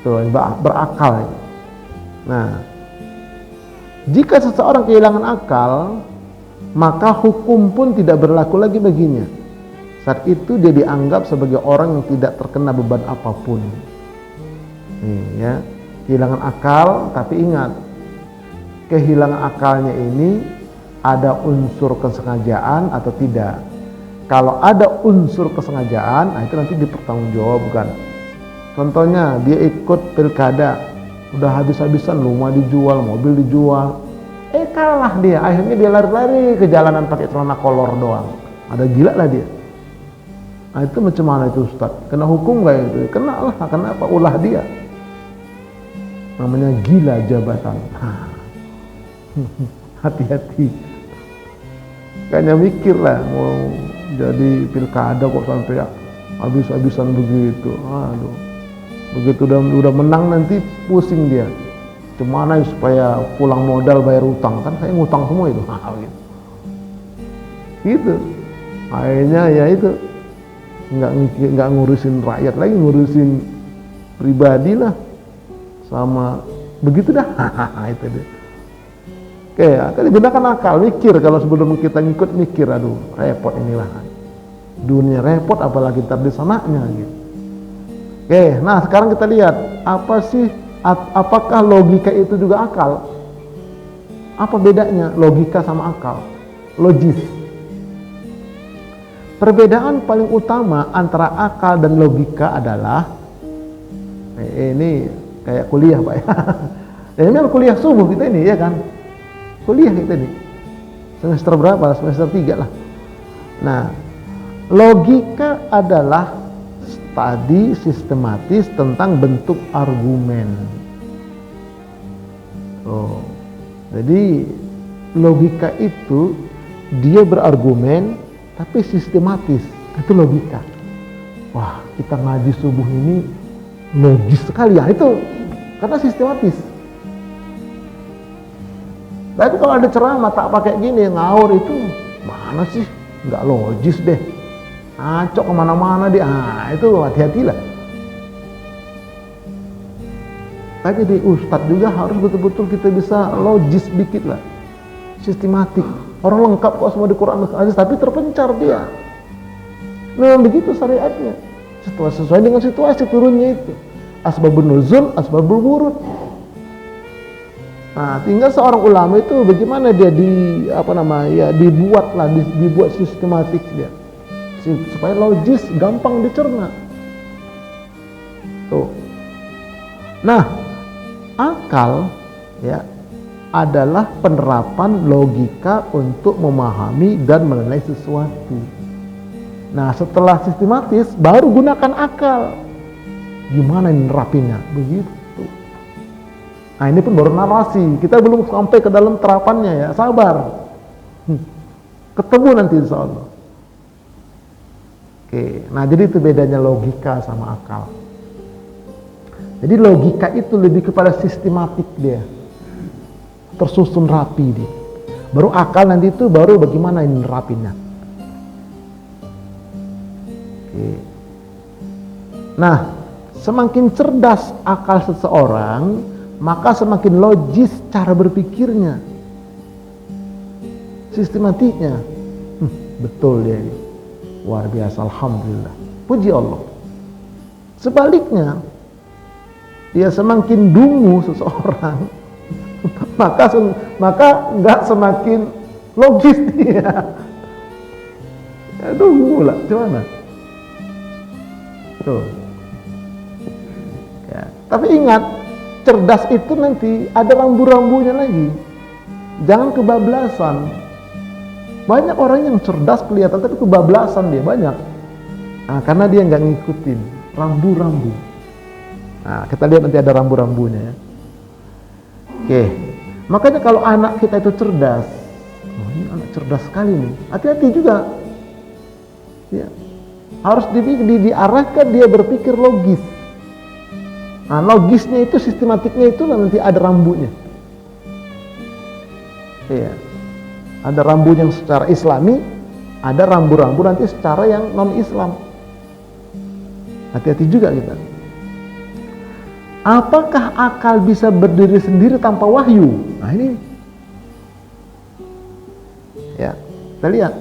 Tuh, berakal. Nah, jika seseorang kehilangan akal, maka hukum pun tidak berlaku lagi baginya. Saat itu dia dianggap sebagai orang yang tidak terkena beban apapun. Nih ya, kehilangan akal, tapi ingat, kehilangan akalnya ini ada unsur kesengajaan atau tidak. Kalau ada unsur kesengajaan, nah itu nanti dipertanggungjawabkan. Contohnya dia ikut pilkada, udah habis-habisan rumah dijual, mobil dijual, kalah dia, akhirnya dia lari-lari ke jalanan pakai celana kolor doang. Ada gila lah dia. Nah itu macam mana itu Ustaz? Kena hukum gak itu? Kena lah, kenapa? Ulah dia. Namanya gila jabatan. Hati-hati. Kayaknya mikir lah mau jadi pilkada kok sampai habis-habisan begitu. Aduh. Begitu udah menang nanti pusing dia. Gimana supaya pulang modal bayar utang, kan saya ngutang semua itu. Gitu. Akhirnya ya itu nggak ngurusin rakyat lagi, ngurusin pribadi lah. Sama begitu dah. Itu dia. Oke, akan digunakan akal, mikir. Kalau sebelum kita ngikut mikir, aduh repot inilah. Dunia repot apalagi ntar di sananya gitu. Oke, nah sekarang kita lihat apakah logika itu juga akal? Apa bedanya logika sama akal? Logis. Perbedaan paling utama antara akal dan logika adalah ini kayak kuliah Pak ya. Ya memang kuliah subuh kita ini ya kan. Kuliah kita ini. Semester berapa? Semester 3 lah. Nah, logika adalah studi sistematis tentang bentuk argumen. Jadi logika itu dia berargumen tapi sistematis. Itu logika. Wah, kita ngaji subuh ini logis sekali ya, itu karena sistematis. Tapi kalau ada ceramah tak pakai gini, ngawur, itu mana sih, nggak logis deh, acok kemana-mana dia, itu hati-hatilah. Tapi di ustadz juga harus betul-betul kita bisa logis dikit lah, sistematik. Orang lengkap kok semua di Quran hadis, tapi terpencar dia. Memang begitu syariatnya, sesuai dengan situasi turunnya itu. Asbabun nuzul, asbabul wurud. Nah, tinggal seorang ulama itu bagaimana dia dibuat sistematik dia, supaya logis, gampang dicerna. Tuh. Nah, akal ya adalah penerapan logika untuk memahami dan menilai sesuatu. Nah, setelah sistematis baru gunakan akal. Gimana nerapinnya? Begitu. Nah, ini pun baru narasi, kita belum sampai ke dalam terapannya ya, sabar. Ketemu nanti insya Allah. Oke, nah jadi itu bedanya logika sama akal. Jadi logika itu lebih kepada sistematik dia, tersusun rapi dia. Baru akal nanti itu baru bagaimana ini nerapinnya. Oke. Nah, semakin cerdas akal seseorang, maka semakin logis cara berpikirnya, sistematiknya. Betul dia, luar biasa, alhamdulillah, puji Allah. Sebaliknya, dia semakin dungu seseorang, maka nggak semakin logis dia. Ya, dungu lah, gimana? Tuh. Ya, tapi ingat, cerdas itu nanti ada rambu-rambunya lagi. Jangan kebablasan. Banyak orang yang cerdas kelihatan tapi kebablasan dia banyak. Nah, karena dia nggak ngikutin rambu-rambu. Nah, kita lihat nanti ada rambu-rambunya ya. Oke. Makanya kalau anak kita itu cerdas, oh, ini anak cerdas sekali nih. Hati-hati juga. Ya. Harus diarahkan dia berpikir logis. Nah, logisnya itu, sistematiknya itu nanti ada rambunya. Iya. Ada rambu yang secara islami, ada rambu-rambu nanti secara yang non-islam. Hati-hati juga kita. Apakah akal bisa berdiri sendiri tanpa wahyu? Nah, ini. Ya, kita lihat.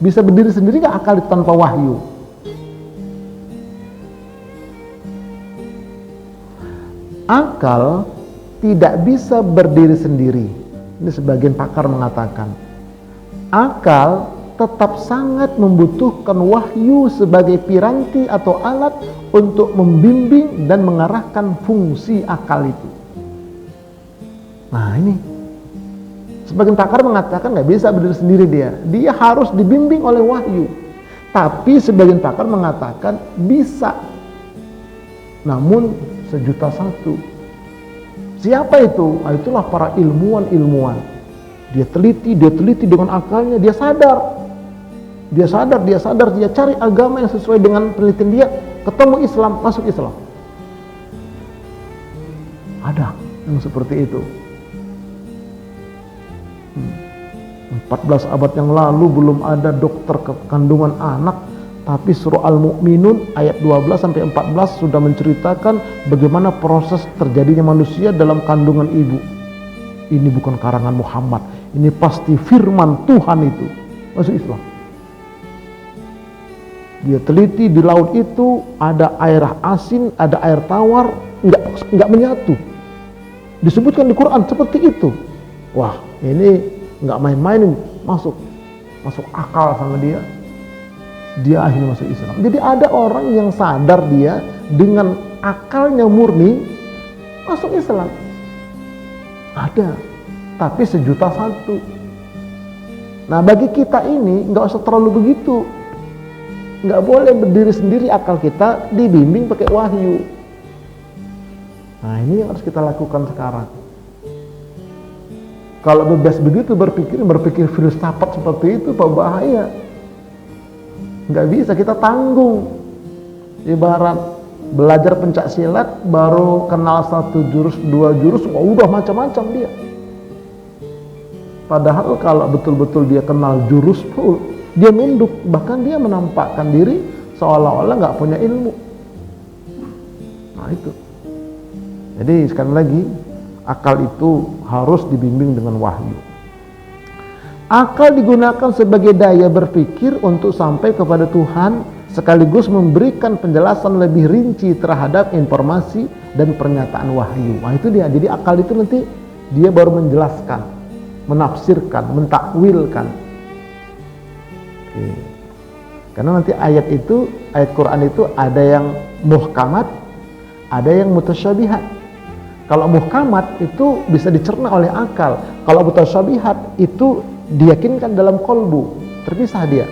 Bisa berdiri sendiri nggak akal itu tanpa wahyu? Akal tidak bisa berdiri sendiri. Ini sebagian pakar mengatakan, akal tetap sangat membutuhkan wahyu sebagai piranti atau alat untuk membimbing dan mengarahkan fungsi akal itu. Nah, ini sebagian pakar mengatakan nggak bisa berdiri sendiri dia harus dibimbing oleh wahyu. Tapi sebagian pakar mengatakan bisa, namun 1.000.000. Siapa itu? Nah, itulah para ilmuwan. Dia teliti dengan akalnya, dia sadar, dia cari agama yang sesuai dengan penelitian dia, ketemu Islam, masuk Islam. Ada yang seperti itu. 14 abad yang lalu belum ada dokter kandungan anak, tapi surah Al-Mu'minun ayat 12-14 sudah menceritakan bagaimana proses terjadinya manusia dalam kandungan ibu. Ini bukan karangan Muhammad, ini pasti firman Tuhan itu. Masuk Islam. Dia teliti di laut itu ada air asin, ada air tawar, enggak menyatu. Disebutkan di Quran seperti itu. Wah, ini enggak main-main, masuk akal sama dia. Dia akhirnya masuk Islam. Jadi ada orang yang sadar dia dengan akalnya murni masuk Islam. Ada, tapi 1.000.000. Nah, bagi kita ini nggak usah terlalu begitu. Nggak boleh berdiri sendiri akal kita, dibimbing pakai wahyu. Nah, ini yang harus kita lakukan sekarang. Kalau bebas begitu berpikir filsafat seperti itu, Pak, bahaya. Nggak bisa, kita tanggung. Ibarat Belajar pencak silat baru kenal 1 jurus 2 jurus, wah udah macam-macam dia. Padahal kalau betul-betul dia kenal jurus full, dia nunduk, bahkan dia menampakkan diri seolah-olah nggak punya ilmu. Nah itu. Jadi sekali lagi, akal itu harus dibimbing dengan wahyu. Akal digunakan sebagai daya berpikir untuk sampai kepada Tuhan, sekaligus memberikan penjelasan lebih rinci terhadap informasi dan pernyataan wahyu. Nah itu dia. Jadi akal itu nanti dia baru menjelaskan, menafsirkan, mentakwilkan. Oke. Karena nanti ayat Quran itu ada yang muhkamat, ada yang mutasyabihat. Kalau muhkamat itu bisa dicerna oleh akal. Kalau mutasyabihat itu diyakinkan dalam kolbu, terpisah dia.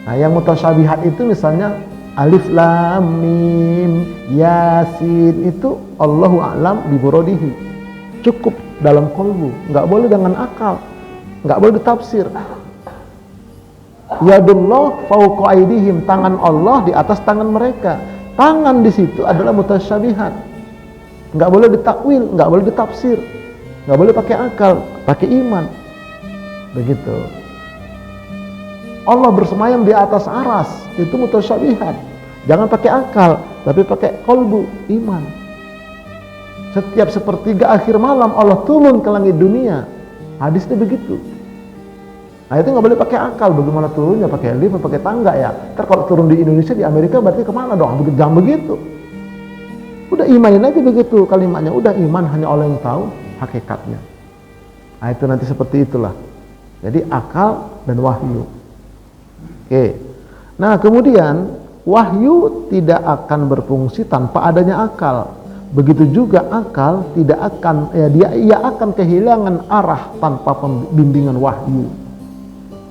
Nah, yang mutasyabihat itu misalnya alif lam mim yasin, itu Allahu a'lam bi muradihi. Cukup dalam kolbu, nggak boleh dengan akal, nggak boleh ditafsir. Yadullah fawqa aydihim, tangan Allah di atas tangan mereka. Tangan di situ adalah mutasyabihat, nggak boleh ditakwil, nggak boleh ditafsir, nggak boleh pakai akal, pakai iman. Begitu. Allah bersemayam di atas aras, itu mutasyabihat. Jangan pakai akal, tapi pakai kolbu, iman. Setiap sepertiga akhir malam Allah turun ke langit dunia. Hadisnya begitu. Nah itu nggak boleh pakai akal. Bagaimana turunnya? Pakai lift, pakai tangga ya. Ntar kalau turun di Indonesia, di Amerika berarti kemana dong? Jangan begitu. Udah imanin aja begitu kalimatnya. Udah iman, hanya Allah yang tahu hakikatnya. Nah itu nanti seperti itulah. Jadi akal dan wahyu. Oke. Nah kemudian wahyu tidak akan berfungsi tanpa adanya akal. Begitu juga akal tidak akan, ia akan kehilangan arah tanpa pembimbingan wahyu.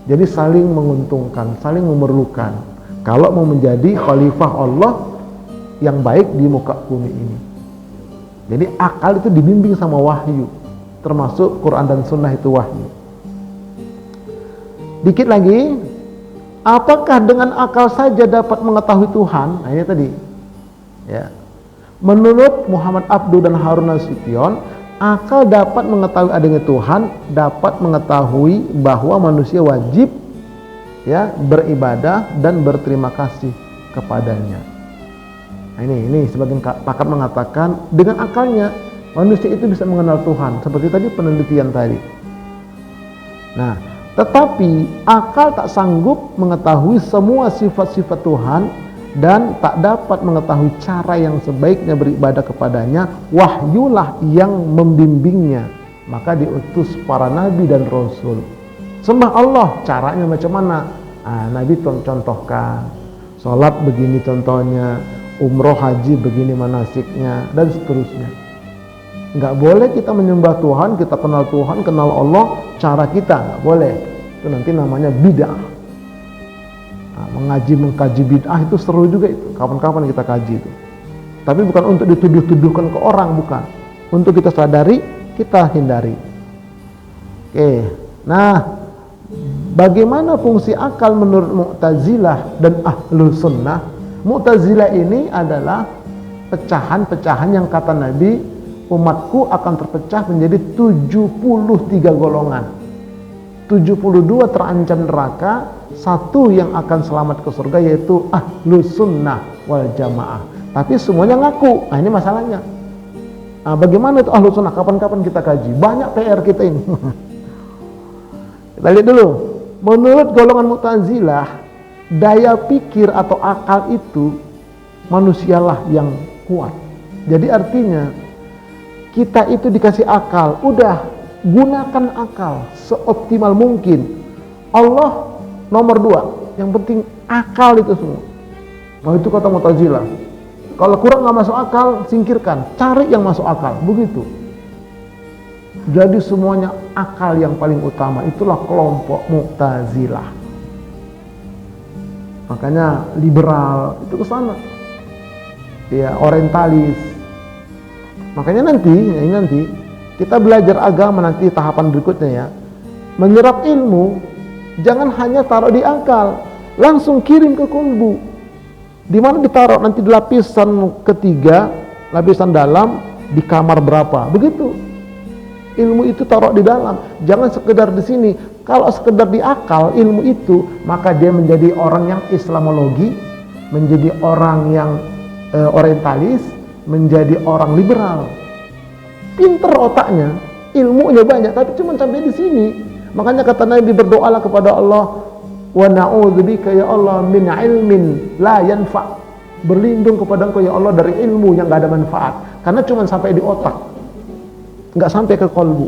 Jadi saling menguntungkan, saling memerlukan. Kalau mau menjadi khalifah Allah yang baik di muka bumi ini. Jadi akal itu dibimbing sama wahyu, termasuk Quran dan Sunnah itu wahyu. Dikit lagi, apakah dengan akal saja dapat mengetahui Tuhan? Nah ini tadi. Ya. Menurut Muhammad Abdu dan Harun Nasution, akal dapat mengetahui adanya Tuhan, dapat mengetahui bahwa manusia wajib ya beribadah dan berterima kasih kepadanya. Nah ini sebagian pakar mengatakan dengan akalnya manusia itu bisa mengenal Tuhan, seperti tadi penelitian tadi. Nah, tetapi akal tak sanggup mengetahui semua sifat-sifat Tuhan dan tak dapat mengetahui cara yang sebaiknya beribadah kepadanya. Wahyulah yang membimbingnya, maka diutus para nabi dan rasul. Sembah Allah, caranya macam mana? Nabi contohkan. Salat begini contohnya, umroh haji begini manasiknya, dan seterusnya. Nggak boleh kita menyembah Tuhan, kita kenal Tuhan, kenal Allah, cara kita nggak boleh. Itu nanti namanya bid'ah. Mengkaji bid'ah itu seru juga itu. Kapan-kapan kita kaji itu. Tapi bukan untuk dituduh-tuduhkan ke orang, bukan. Untuk kita sadari, kita hindari. Oke. Nah, bagaimana fungsi akal menurut Mu'tazilah dan Ahlus Sunnah? Mu'tazilah ini adalah pecahan-pecahan yang kata Nabi, umatku akan terpecah menjadi 73 golongan. 72 terancam neraka, 1 yang akan selamat ke surga, yaitu Ahlus Sunnah wal Jamaah. Tapi semuanya ngaku. Nah ini masalahnya. Bagaimana itu Ahlus Sunnah? Kapan-kapan kita kaji. Banyak PR kita ini. Kita lihat dulu. Menurut golongan Mu'tazilah, daya pikir atau akal itu manusialah yang kuat. Jadi artinya kita itu dikasih akal, udah gunakan akal seoptimal mungkin. Allah nomor 2, yang penting akal itu semua. Nah itu kata Mu'tazilah. Kalau kurang nggak masuk akal, singkirkan, cari yang masuk akal, begitu. Jadi semuanya akal yang paling utama, itulah kelompok Mu'tazilah. Makanya liberal itu ke sana. Ya, orientalis. Makanya nanti kita belajar agama nanti tahapan berikutnya ya. Menyerap ilmu jangan hanya taruh di akal, langsung kirim ke kolbu. Di mana ditaruh nanti di lapisan ketiga, lapisan dalam, di kamar berapa, begitu. Ilmu itu taruh di dalam, jangan sekedar di sini. Kalau sekedar di akal ilmu itu, maka dia menjadi orang yang Islamologi, menjadi orang yang orientalis, menjadi orang liberal. Pinter otaknya, ilmunya banyak, tapi cuma sampai di sini. Makanya kata Nabi, berdoalah kepada Allah, wa na'udzubika ya Allah min ilmin la yanfa. Berlindung kepada Engkau ya Allah dari ilmu yang gak ada manfaat, karena cuma sampai di otak, nggak sampai ke kolbu.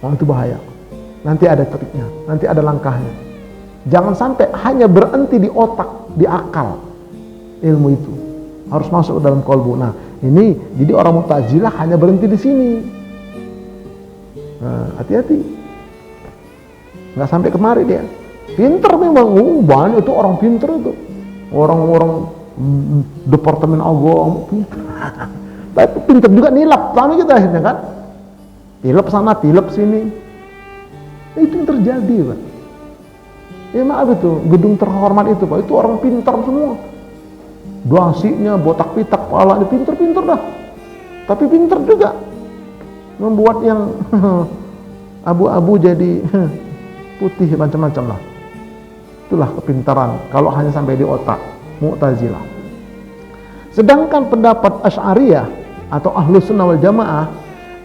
Itu bahaya. Nanti ada triknya, nanti ada langkahnya. Jangan sampai hanya berhenti di otak, di akal. Ilmu itu harus masuk ke dalam kolbu. Nah, ini jadi orang Mu'tazilah hanya berhenti di sini. Nah, hati-hati. Nggak sampai kemari dia. Pinter memang, banyak itu orang pinter itu. Orang-orang departemen agama pinter. Tapi pinter juga nilap, sama kita akhirnya kan. Tilap sana, tilap sini. Itu yang terjadi, Pak. Ya maaf itu, gedung terhormat itu, Pak. Itu orang pintar semua. Dasinya, botak-pitak, kepalanya pinter-pinter dah. Tapi pinter juga membuat yang abu-abu jadi putih, macam-macam lah. Itulah kepintaran kalau hanya sampai di otak, Mu'tazilah. Sedangkan pendapat Asy'ariyah atau Ahlus Sunnah wal Jamaah,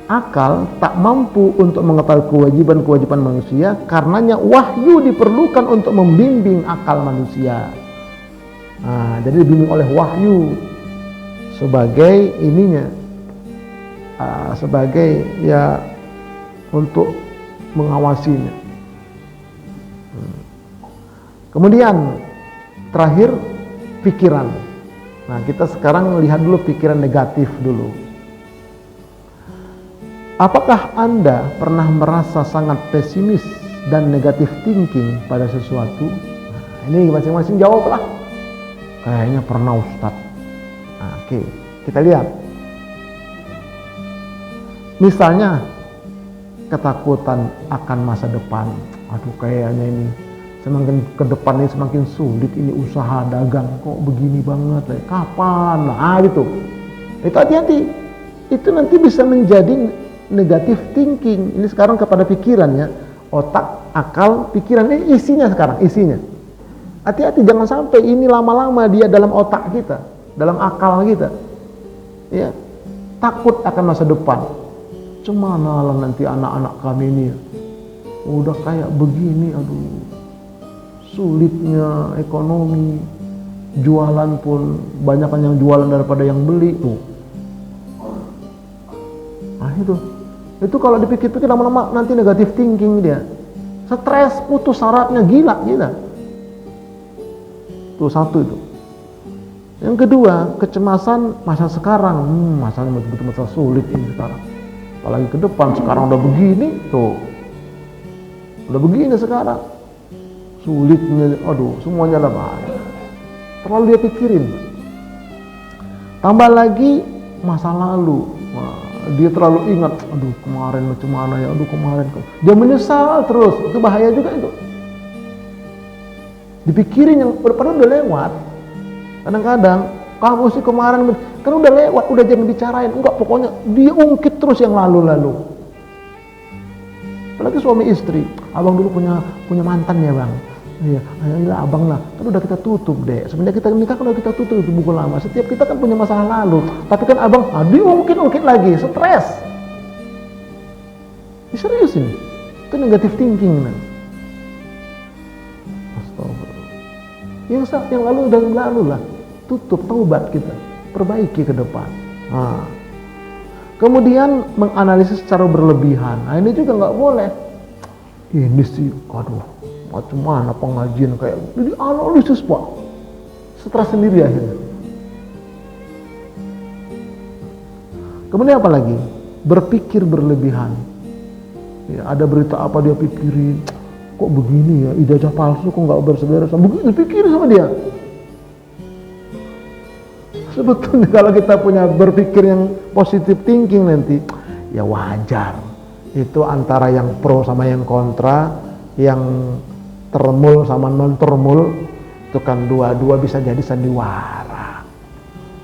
akal tak mampu untuk mengetahui kewajiban-kewajiban manusia, karenanya wahyu diperlukan untuk membimbing akal manusia. Nah, jadi dibimbing oleh wahyu sebagai ininya, sebagai ya untuk mengawasinya. Kemudian terakhir pikiran. Nah, kita sekarang lihat dulu pikiran negatif dulu. Apakah Anda pernah merasa sangat pesimis dan negatif thinking pada sesuatu? Nah, ini masing-masing jawablah. Kayaknya pernah, Ustadz. Nah, oke, kita lihat. Misalnya ketakutan akan masa depan. Aduh, kayaknya ini semakin ke depan ini semakin sulit, ini usaha dagang kok begini banget, kapan? Nah, gitu. Itu hati-hati. Itu nanti bisa menjadi negatif thinking. Ini sekarang kepada pikirannya, otak, akal, pikiran, ini isinya sekarang, isinya. Hati-hati, jangan sampai ini lama-lama dia dalam otak kita, dalam akal kita. Ya, takut akan masa depan. Cemana lah nanti anak-anak kami ini udah kayak begini, aduh. Sulitnya ekonomi, jualan pun banyakan yang jualan daripada yang beli tuh. Nah itu kalau dipikir-pikir lama-lama nanti negatif thinking dia, stres, putus sarafnya, gila. Tuh satu itu. Yang kedua, kecemasan masa sekarang. Masanya betul-betul masa sulit ini sekarang. Apalagi ke depan, sekarang udah begini tuh, udah begini sekarang. Sulitnya, aduh, semuanya lah bahaya. Terlalu dia pikirin. Tambah lagi masa lalu. Wah, dia terlalu ingat, aduh kemarin macam mana ya, aduh kemarin. Dia menyesal terus, itu bahaya juga itu. Dipikirin yang padahal udah lewat. Kadang-kadang kamu sih kemarin kan udah lewat, udah jangan bicarain. Enggak, pokoknya dia ungkit terus yang lalu-lalu. Apalagi suami istri, abang dulu punya mantan ya bang. Iya, ayolah abang lah, kan udah kita tutup deh. Sebenarnya kita nikah kan udah kita tutup itu buku lama. Setiap kita kan punya masalah lalu, tapi kan abang diungkit-ungkit lagi, stres. Serius ini, itu negatif thinking kan. Astagfirullah. Yang lalu udah lalu lah, tutup, taubat kita, perbaiki ke depan. Nah. Kemudian menganalisis secara berlebihan. Nah, ini juga nggak boleh. Ini sih, aduh, macam mana pengajian kayak jadi analisis pak, stres sendiri akhirnya. Kemudian apa lagi? Berpikir berlebihan. Ya, ada berita apa dia pikirin, kok begini ya, ijazah palsu kok nggak beres-beres, begitu pikirin sama dia. Sebetulnya kalau kita punya berpikir yang positive thinking nanti, ya wajar. Itu antara yang pro sama yang kontra, yang termul sama non termul, Itu kan dua-dua bisa jadi sandiwara.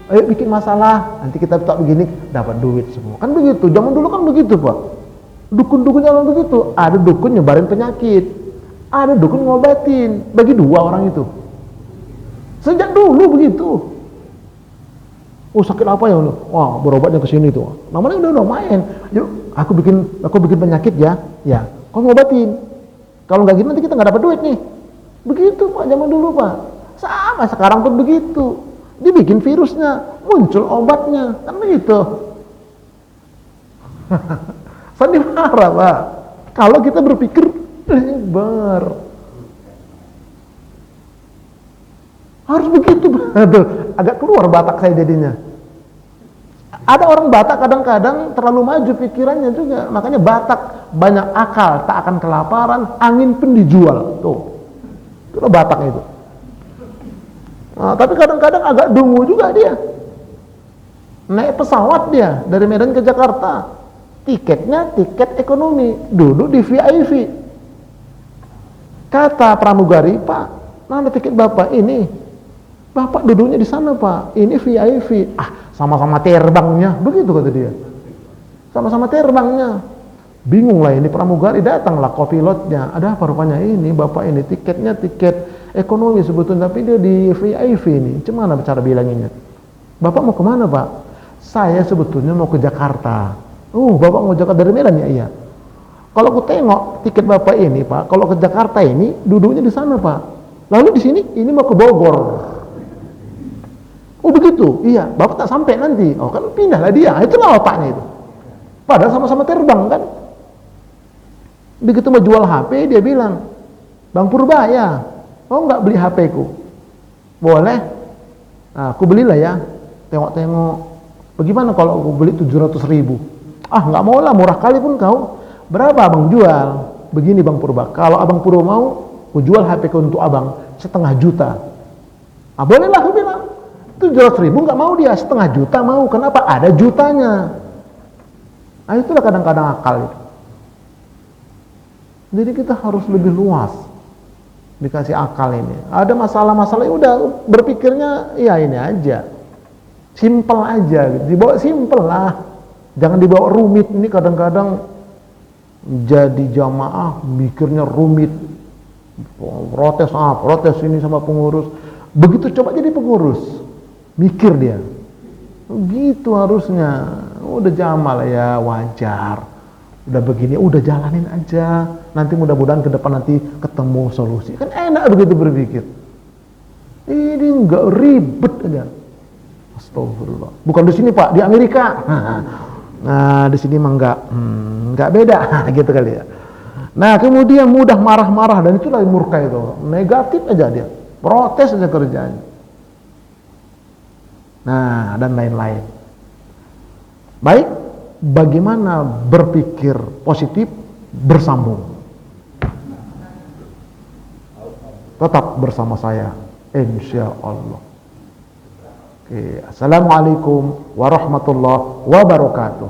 Ayo bikin masalah, nanti kita tak begini, dapat duit semua. Kan begitu, zaman dulu kan begitu Pak. Dukun-dukun zaman begitu, ada dukun nyebarin penyakit, ada dukun ngobatin, bagi dua orang itu. Sejak dulu begitu. Oh sakit apa ya? Wah berobatnya ke sini tuh. Namanya udah main. Yuk aku bikin penyakit ya. Ya, kau ngobatin. Kalau nggak gitu nanti kita nggak dapat duit nih. Begitu Pak zaman dulu Pak. Sama sekarang pun begitu. Dibikin virusnya, muncul obatnya, kan begitu. Sandiwara Pak. Kalau kita berpikir lebar. Harus begitu, aduh, agak keluar Batak saya jadinya. Ada orang Batak kadang-kadang terlalu maju pikirannya juga, makanya Batak banyak akal, tak akan kelaparan, angin pun dijual. Tuh, itu Batak itu. Nah, tapi kadang-kadang agak dungu juga dia. Naik pesawat dia dari Medan ke Jakarta, tiketnya tiket ekonomi, duduk di VIP. Kata pramugari, Pak, mana tiket Bapak ini? Bapak duduknya di sana Pak, ini VIP. Ah, sama-sama terbangnya, begitu kata dia. Sama-sama terbangnya. Bingung lah ini pramugari, datanglah kopilotnya. Ada apa rupanya ini, Bapak ini tiketnya tiket ekonomi sebetulnya, tapi dia di VIP ini. Gimana cara bilanginnya? Bapak mau kemana Pak? Saya sebetulnya mau ke Jakarta. Bapak mau Jakarta dari Medan ya? Iya. Kalau aku tengok tiket Bapak ini Pak, kalau ke Jakarta ini duduknya di sana Pak. Lalu di sini ini mau ke Bogor. Oh begitu, iya, Bapak tak sampai nanti. Oh kan pindahlah dia, itulah bapaknya itu. Padahal sama-sama terbang kan. Begitu mau jual HP, dia bilang, Bang Purba ya, mau nggak beli HP ku? Boleh. Nah, aku belilah ya. Tengok-tengok. Bagaimana kalau aku beli 700.000? Ah nggak mau lah, murah kali pun kau. Berapa abang jual? Begini Bang Purba, kalau abang Purba mau, aku jual HP ku untuk abang 500 juta. Ah bolehlah, aku bilang. 700.000 nggak mau dia, 500 juta mau. Kenapa? Ada jutanya. Nah itulah kadang-kadang akal itu. Jadi kita harus lebih luas dikasih akal ini. Ada masalah-masalah, udah berpikirnya ya ini aja, simple aja, dibawa simple lah, jangan dibawa rumit. Ini kadang-kadang jadi jamaah mikirnya rumit, protes ini sama pengurus. Begitu coba jadi pengurus, mikir dia, gitu harusnya. Udah jamal ya, wajar. Udah begini, udah jalanin aja. Nanti mudah-mudahan ke depan nanti ketemu solusi. Kan enak begitu berpikir. Ini enggak ribet aja. Astagfirullah. Bukan di sini Pak, di Amerika. Nah, di sini mah enggak beda, gitu kali ya. Nah, kemudian mudah marah-marah, dan itulah murka itu. Negatif aja dia. Protes aja kerjanya. Nah, dan lain-lain. Baik, bagaimana berpikir positif bersambung? Tetap bersama saya, insya Allah. Oke, assalamualaikum warahmatullahi wabarakatuh.